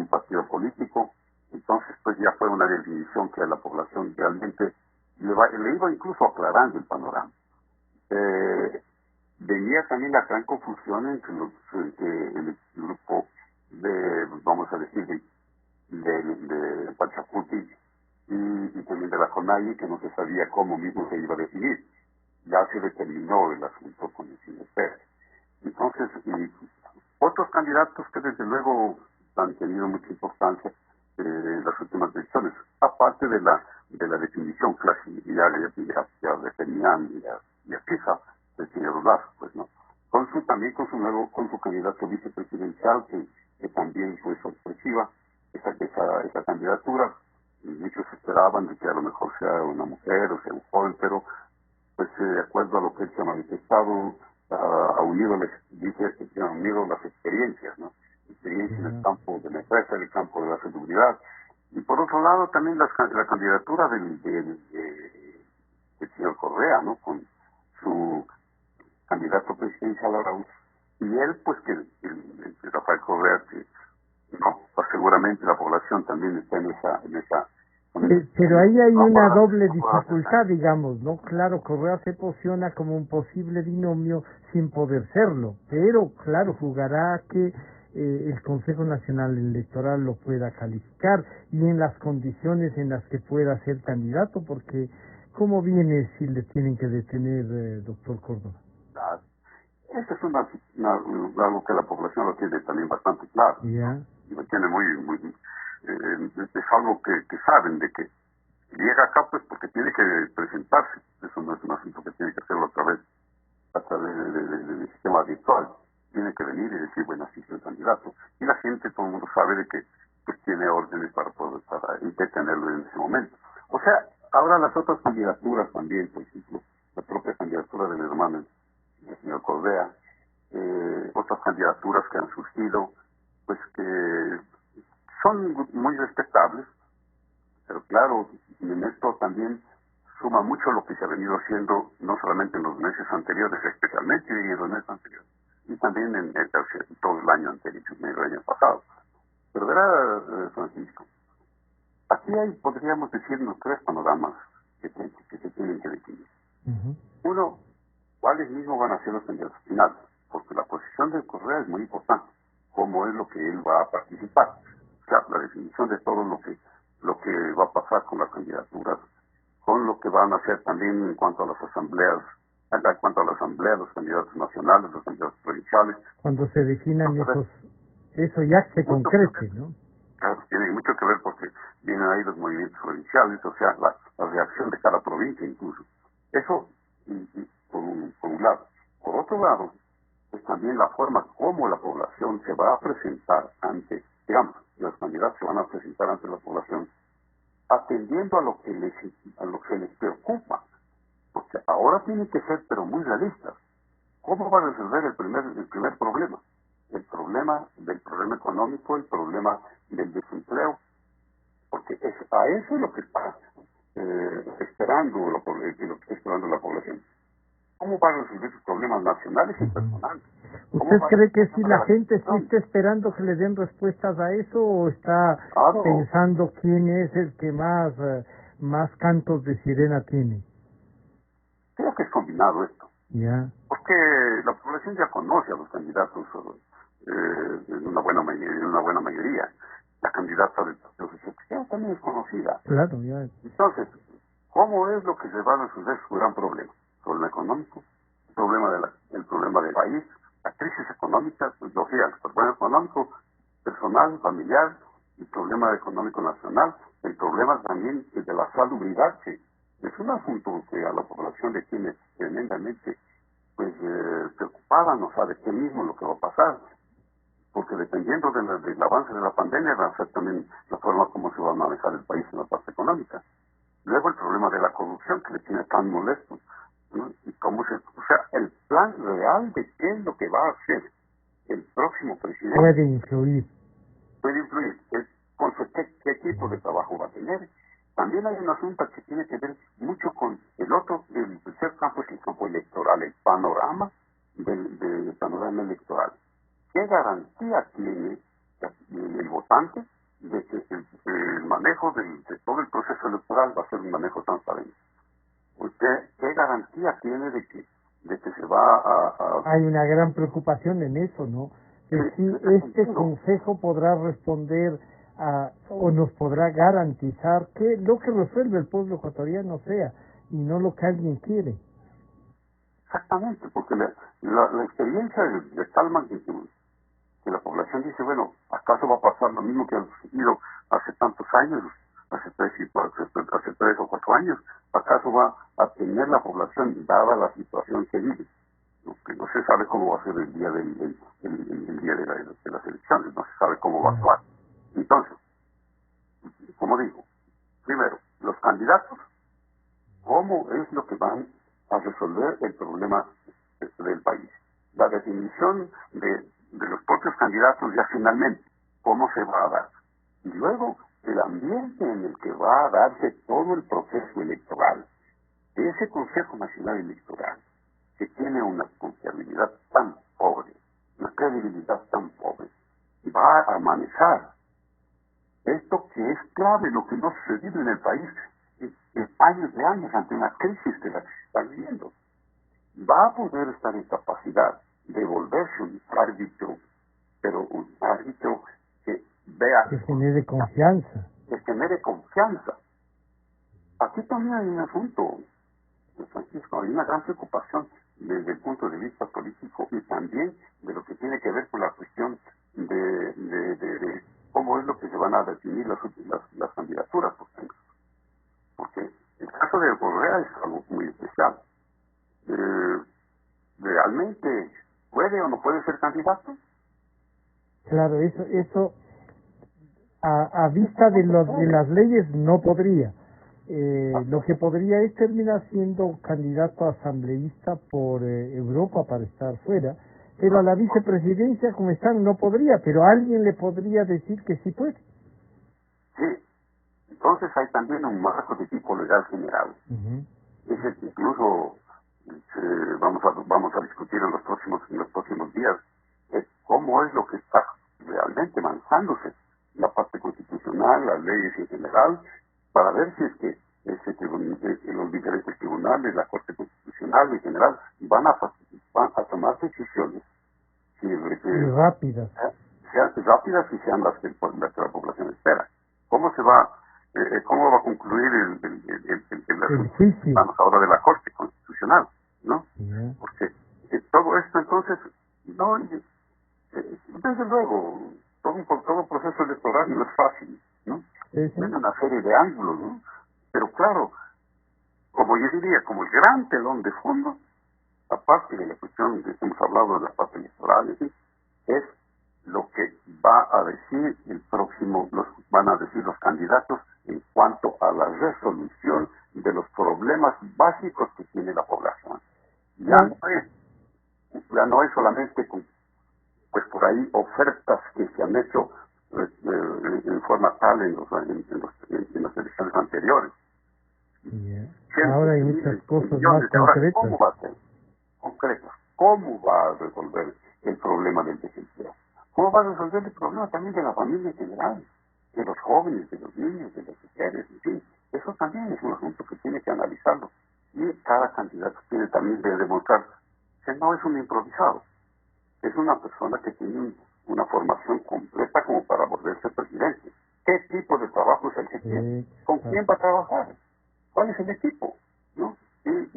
partido político. Entonces pues ya fue una definición que a la población realmente le iba incluso aclarando el panorama. Venía también la gran confusión entre el grupo vamos a decir, de Pachacuti y también de la CONAIE, que no se sabía cómo mismo se iba a definir. Ya se determinó el asunto con el señor Pérez. Entonces, otros candidatos que desde luego han tenido mucha importancia en las últimas elecciones, aparte de la definición clásica, ya determinan, ya fija el señor Lazo, pues no. También con su candidato vicepresidencial, que también fue sorpresiva, esa candidatura. Muchos esperaban de que a lo mejor sea una mujer o sea un joven, pero pues de acuerdo a lo que él se ha manifestado, ha unido las experiencias, ¿no? Experiencia en el campo de la empresa, en el campo de la seguridad. Y por otro lado también la candidatura del señor Correa, ¿no? Con su candidato presidencial Arauz. Y él, pues que Rafael Correa, que no, pues seguramente la población también está en esa pero ahí hay una doble dificultad, digamos, ¿no? Claro, Correa se posiciona como un posible binomio sin poder serlo, pero claro, jugará que el Consejo Nacional Electoral lo pueda calificar y en las condiciones en las que pueda ser candidato, porque ¿cómo viene si le tienen que detener, doctor Córdoba? Claro. Eso es algo que la población lo tiene también bastante claro. Ya. Y lo tiene es algo que saben de que llega acá pues porque tiene que presentarse. Eso no es un asunto que tiene que hacerlo a través del sistema virtual. Tiene que venir y decir, bueno, así soy candidato. Y la gente, todo el mundo sabe de que pues tiene órdenes para detenerlo en ese momento. O sea, ahora las otras candidaturas también, por ejemplo, la propia candidatura del hermano del señor Correa, otras candidaturas que han surgido, pues que son muy respetables, pero claro, en esto también suma mucho lo que se ha venido haciendo, no solamente en los meses anteriores, especialmente en los meses anteriores, y también en todo el año anterior, el año pasado. Pero verá, Francisco, aquí podríamos decirnos tres panoramas que se tienen que definir. Uno, ¿cuáles mismos van a ser los candidatos finales? Porque la posición de Correa es muy importante, cómo es lo que él va a participar. O sea, la definición de todo lo que va a pasar con las candidaturas, con lo que van a hacer también en cuanto a las asambleas, los candidatos nacionales, los candidatos provinciales. Cuando se definan eso ya se concrete, ¿no? Claro, tiene mucho que ver porque vienen ahí los movimientos provinciales, o sea, la reacción de cada provincia incluso. Eso, por un lado. Por otro lado, pues también la forma como la población se va a presentar ante, digamos, los candidatos se van a presentar ante la población, atendiendo a lo que les preocupa. Porque ahora tienen que ser, pero muy realistas. ¿Cómo va a resolver el primer problema? El problema económico, el problema del desempleo, porque a eso es lo que está esperando la población. ¿Cómo va a resolver sus problemas nacionales y personales? ¿Usted cree que si la gente sí está esperando que le den respuestas a eso o está pensando quién es el que más cantos de sirena tiene? Creo que es combinado esto. Ya. Porque la población ya conoce a los candidatos en una buena mayoría. La candidata del Partido Social también es conocida. Claro, ya. Entonces, ¿cómo es lo que se va a resolver su gran problema? El problema económico, el problema del país, la crisis económica, el problema económico personal, familiar, el problema económico nacional, el problema también de la salubridad, que es un asunto que a la población le tiene tremendamente preocupada, no sabe qué mismo lo que va a pasar, porque dependiendo del avance de la pandemia va a ser también la forma como se va a manejar el país en la parte económica. Luego el problema de la corrupción que le tiene tan molesto, ¿no? Y el plan real de qué es lo que va a hacer el próximo presidente. Puede influir. ¿Qué tipo de trabajo va a tener? También hay un asunto que tiene que ver mucho con el tercer campo, es el campo electoral, el panorama del panorama electoral. ¿Qué garantía tiene el votante de que el manejo de todo el proceso electoral va a ser un manejo transparente? ¿Qué garantía tiene de que se va a... Hay una gran preocupación en eso, ¿no? Que si este consejo podrá responder o nos podrá garantizar que lo que resuelve el pueblo ecuatoriano sea y no lo que alguien quiere. Exactamente, porque la experiencia de tal magnitud que la población dice, bueno, ¿acaso va a pasar lo mismo que ha sucedido hace tantos años, hace 3 o 4 años? ¿Acaso va a tener la población, dada la situación que vive? Que no se sabe cómo va a ser el día de las elecciones, no se sabe cómo va a actuar. Entonces, como digo, primero, los candidatos, ¿cómo es lo que van a resolver el problema del país? La definición de los propios candidatos ya finalmente, ¿cómo se va a dar? Y luego, el ambiente en el que va a darse todo el proceso electoral, de ese Consejo Nacional Electoral, que tiene una confiabilidad tan pobre, una credibilidad tan pobre, va a manejar esto que es clave, lo que no ha sucedido en el país en años de años ante una crisis de la que se está viviendo. Va a poder estar en capacidad de volverse un árbitro, pero un vea, que genere confianza. Que genere confianza. Aquí también hay un asunto, Francisco, hay una gran preocupación desde el punto de vista político y también de lo que tiene que ver con la cuestión de cómo es lo que se van a definir las candidaturas, por ejemplo. Porque el caso de Correa es algo muy especial. ¿Realmente puede o no puede ser candidato? Claro, eso a vista de las leyes no podría. Lo que podría es terminar siendo candidato a asambleísta por Europa para estar fuera, pero a la vicepresidencia, como están, no podría, pero alguien le podría decir que sí puede. Sí, entonces hay también un marco de tipo legal general. Es el que incluso vamos a discutir en los próximos días, cómo es lo que está realmente manzándose la parte constitucional, las leyes en general, para ver si es que los diferentes tribunales, la Corte Constitucional en general, van a tomar decisiones rápidas. Sean rápidas y sean las que la población espera. ¿Cómo va a concluir el juicio? Vamos ahora de la Corte Constitucional, ¿no? Yeah. Porque todo esto entonces, desde luego, todo proceso electoral no es fácil, ¿no? Sí. Tiene una serie de ángulos, ¿no? Pero claro, como yo diría, como el gran telón de fondo, aparte de la cuestión de que hemos hablado de la parte electoral, es lo que va a decir van a decir los candidatos en cuanto a la resolución de los problemas básicos que tiene la población. Ya no es solamente pues por ahí ofertas que se han hecho en forma tal en las elecciones anteriores. Yeah. Ahora hay muchas cosas más concretas. ¿Cómo va a ser? Concretas. ¿Cómo va a resolver el problema del desempleo? ¿Cómo va a resolver el problema también de la familia en general? De los jóvenes, de los niños, de las mujeres, en fin. Eso también es un asunto que tiene que analizarlo. Y cada candidato tiene también que demostrar que no es un improvisado. Es una persona que tiene una formación completa como para volverse presidente. ¿Qué tipo de trabajo es el que tiene? ¿Con quién va a trabajar? ¿Cuál es el equipo? ¿No? Y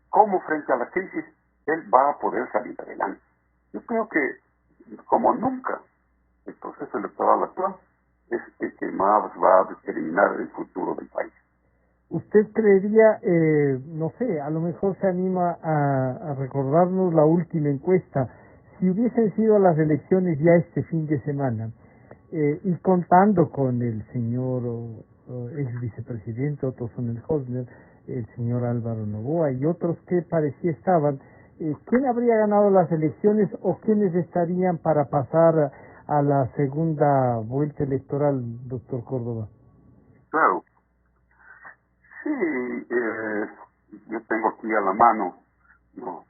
cómo frente a la crisis él va a poder salir adelante. Yo creo que, como nunca, el proceso electoral actual es el que más va a determinar el futuro del país. ¿Usted creería, no sé, a lo mejor se anima a recordarnos la última encuesta, si hubiesen sido las elecciones ya este fin de semana, y contando con el señor ex vicepresidente Otto Sonnenholzner, el señor Álvaro Noboa y otros que parecía estaban, ¿quién habría ganado las elecciones o quiénes estarían para pasar a la segunda vuelta electoral, doctor Córdoba? Claro. Sí, yo tengo aquí a la mano lo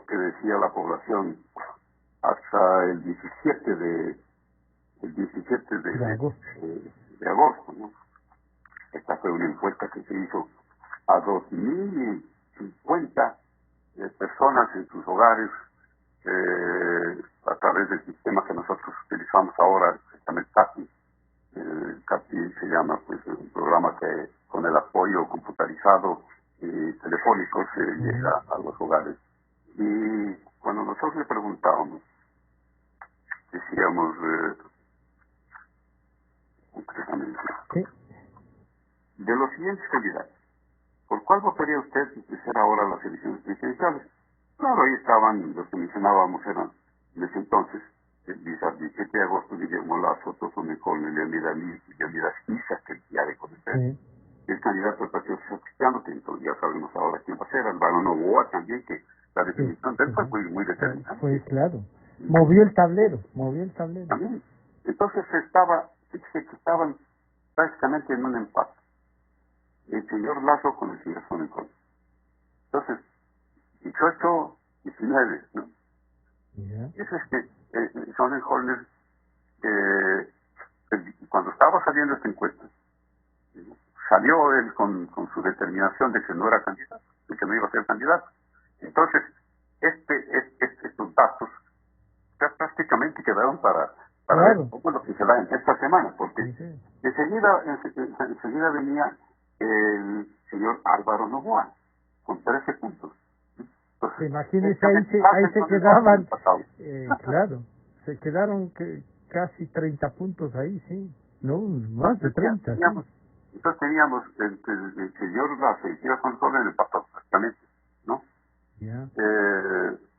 que decía la población hasta el 17 de agosto, ¿no? Esta fue una encuesta que se hizo a 2.050 personas en sus hogares a través del sistema que nosotros utilizamos ahora, el CAPI. El CAPI se llama pues un programa que con el apoyo computarizado y telefónico se llega a los hogares. Y cuando nosotros le preguntábamos, decíamos concretamente, de los siguientes candidatos, ¿por cuál votaría usted si quisiera ahora las elecciones presidenciales? Claro, ahí estaban los que mencionábamos, eran en ese entonces, el 17 de agosto, Guillermo Lazo, Otto Sonnenholzner, Leonidas Issa, que ya de conocer, el candidato del Partido Social Cristiano, que entonces ya sabemos ahora quién va a ser, Álvaro Noboa también, que la definición de él fue muy determinante. Fue claro. Movió el tablero. También. Entonces estaban prácticamente en un empate. El señor Lazo con el señor Sonnenholzner. Entonces, 18, 19, ¿no? Es Sonnenholzner, cuando estaba saliendo esta encuesta, salió él con su determinación de que no era candidato, de que no iba a ser candidato. Entonces, estos datos ya prácticamente quedaron para claro. cómo es lo que se da en esta semana, porque Sí, sí. enseguida venía el señor Álvaro Novoa con 13 puntos. Entonces, Imagínense, ahí se quedaban, claro, se quedaron casi 30 puntos ahí, sí, no, más de 30. Teníamos, entonces teníamos el señor Lazo, que iba con todo en el pasado prácticamente, ¿no? Ya.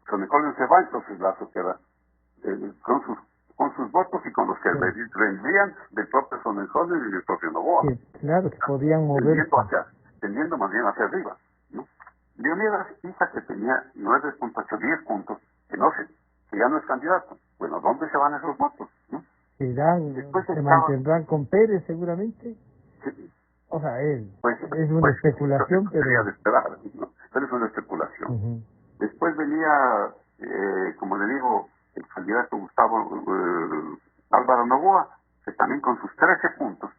Sonejón se va, entonces Lazo queda con sus votos y con los que vendrían del propio Sonejón y del propio Novoa. Claro, que podían mover. Tendiendo más bien hacia arriba, ¿no? Leonidas Pisa, que tenía 9.8, 10 puntos, que ya no es candidato. Bueno, ¿dónde se van esos votos? ¿No? Se mantendrán con Pérez seguramente. Sí. O sea, es una pues, especulación, pero... De esperar, ¿no? Pero es una especulación. Uh-huh. Después venía, como le digo, el candidato Gustavo Álvaro Novoa, que también con sus 13 puntos,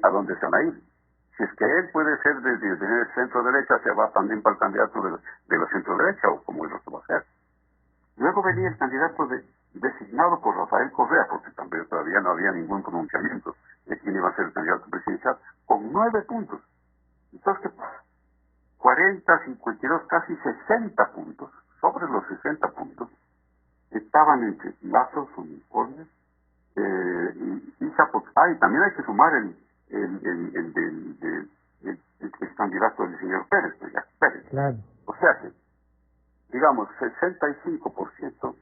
¿a dónde se van a ir? Si es que él puede ser de centro derecha, se va también para el candidato de la centro derecha, o como él lo va a hacer. Luego venía el candidato designado por Rafael Correa, porque también todavía no había ningún pronunciamiento de quién iba a ser el candidato presidencial, con 9 puntos. Entonces, ¿qué pasa? 40, 52, casi 60 puntos, sobre los 60 puntos, estaban entre Lazo, Uniformes, y Zapotlán, y también hay que sumar el candidato del señor Pérez, Pérez. Claro. O sea que, digamos, 65%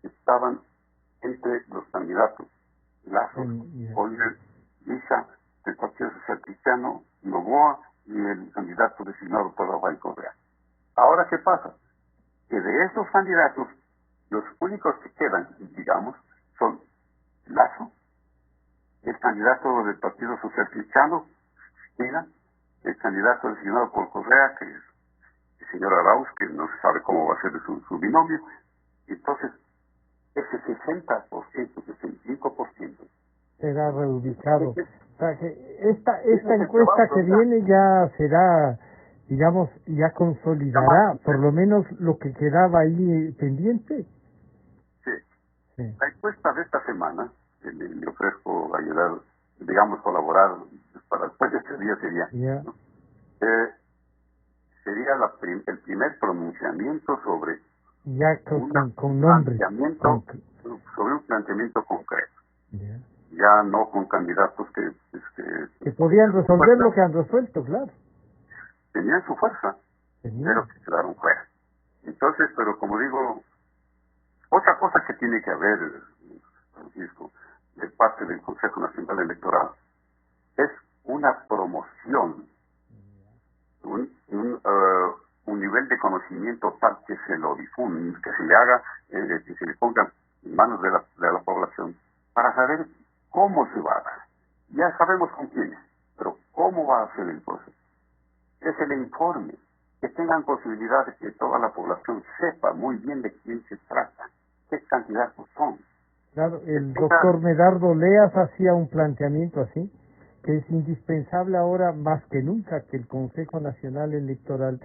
estaban entre los candidatos Lazo, Oliver, Isa, del Partido Social Cristiano, Novoa y el candidato designado por Rafael Correa. Ahora, ¿qué pasa? Que de esos candidatos, los únicos que quedan, digamos, son Lazo, el candidato del Partido Social Cristiano, el candidato designado por Correa, que es el señor Arauz, que no se sabe cómo va a ser su binomio. Entonces, ese 60%, 65% será reubicado. O sea, que esta encuesta que viene ya será, digamos, ya consolidará por lo menos lo que quedaba ahí pendiente. Sí. La encuesta de esta semana, le ofrezco ayudar, digamos, colaborar para después de este día sería, ¿no? Sería el primer pronunciamiento sobre ya con nombre, sobre un planteamiento concreto. Ya no con candidatos que podían resolver lo que han resuelto, claro. Tenían su fuerza, pero que quedaron fuera. Entonces, pero como digo, otra cosa que tiene que haber, Francisco, de parte del Consejo Nacional Electoral, es una promoción, un nivel de conocimiento tal que se lo difunda, que se le haga, que se le ponga en manos de la población, para saber cómo se va a dar. Ya sabemos con quiénes, pero cómo va a ser el proceso. Que se le informe, que tengan posibilidad de que toda la población sepa muy bien de quién se trata, qué candidatos son. Claro, el doctor Medardo Leas hacía un planteamiento así, que es indispensable ahora más que nunca que el Consejo Nacional Electoral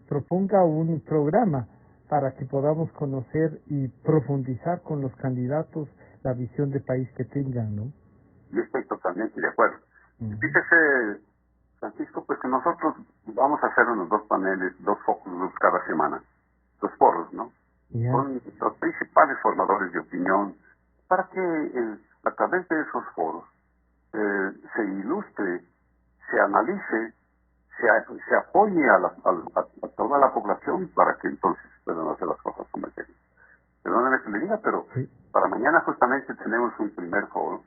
proponga un programa para que podamos conocer y profundizar con los candidatos la visión de país que tengan, ¿no? Yo estoy totalmente de acuerdo. Fíjese, Francisco, pues que nosotros vamos a hacer unos 2 paneles, 2 focus cada semana, 2 foros, ¿no? Con los principales formadores de opinión, para que a través de esos foros se ilustre, se analice, se apoye a toda la población para que entonces puedan hacer las cosas como es. Perdóneme que le diga, pero para mañana justamente tenemos un primer foro,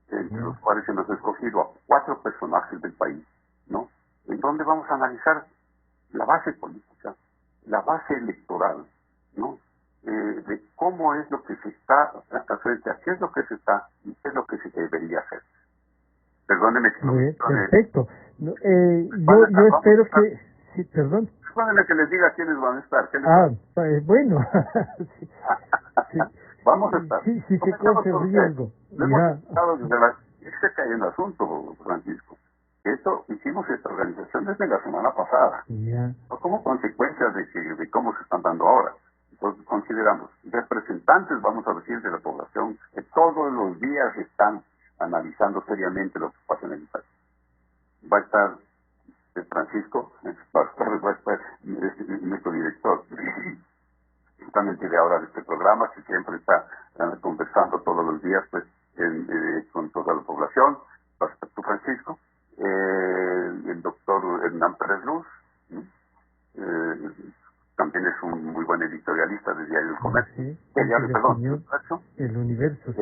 entre los cuales hemos escogido a 4 personajes del país, ¿no? En donde vamos a analizar la base política, la base electoral, ¿no? De cómo es lo que se está frente a qué es lo que se está y qué es lo que se debería hacer. Perdóneme que no me perfecto. Yo espero que... Sí, perdón. Perdóneme que les diga quiénes van a estar. Bueno. Vamos a estar. Sí, se corre el riesgo. Es que hay un asunto, Francisco. Hicimos esta organización desde la semana pasada. No como consecuencia de cómo se están dando ahora. Entonces consideramos representantes, vamos a decir, de la población, que todos los días están analizando seriamente lo que pasa en el país. Va a estar Francisco, va a estar nuestro director, justamente de ahora de este programa, que siempre está conversando todos los días pues con toda la población. Va a estar tú, Francisco, el doctor Hernán Pérez Luz, también es un muy buen editorialista de Diario del Comercio. Sí, el Universo. Sí.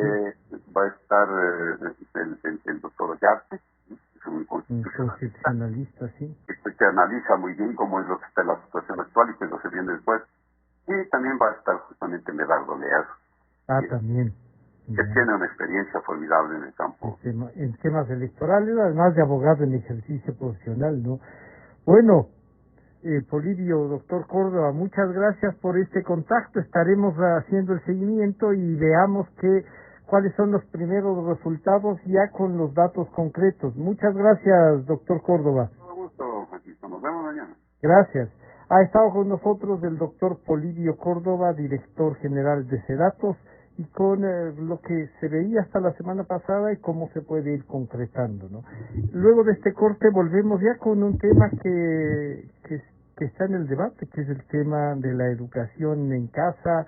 Va a estar el doctor Ollarte, es un constitucionalista, sí. Que analiza muy bien cómo es lo que está en la situación actual y qué es lo que viene después. Y también va a estar justamente Medardo Leal. También. Que tiene una experiencia formidable en el campo. En temas electorales, además de abogado en ejercicio profesional, ¿no? Bueno, Polibio, doctor Córdoba, muchas gracias por este contacto. Estaremos haciendo el seguimiento y veamos cuáles son los primeros resultados ya con los datos concretos. Muchas gracias, doctor Córdoba. Todo gusto, Francisco. Nos vemos mañana. Gracias. Ha estado con nosotros el doctor Polibio Córdoba, director general de SEDATOS, y con lo que se veía hasta la semana pasada y cómo se puede ir concretando, ¿no? Luego de este corte volvemos ya con un tema que está en el debate, que es el tema de la educación en casa,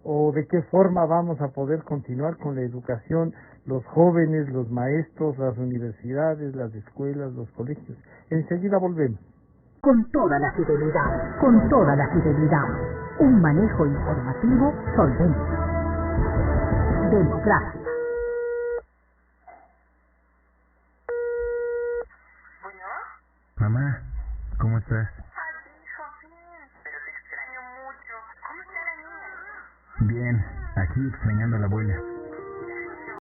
o de qué forma vamos a poder continuar con la educación, los jóvenes, los maestros, las universidades, las escuelas, los colegios. Enseguida volvemos. Con toda la fidelidad, un manejo informativo solvente. Democracia. Bueno. Mamá, ¿cómo estás? Ay, hijo, bien, pero te extraño mucho. ¿Cómo está la niña? Bien, aquí extrañando a la abuela.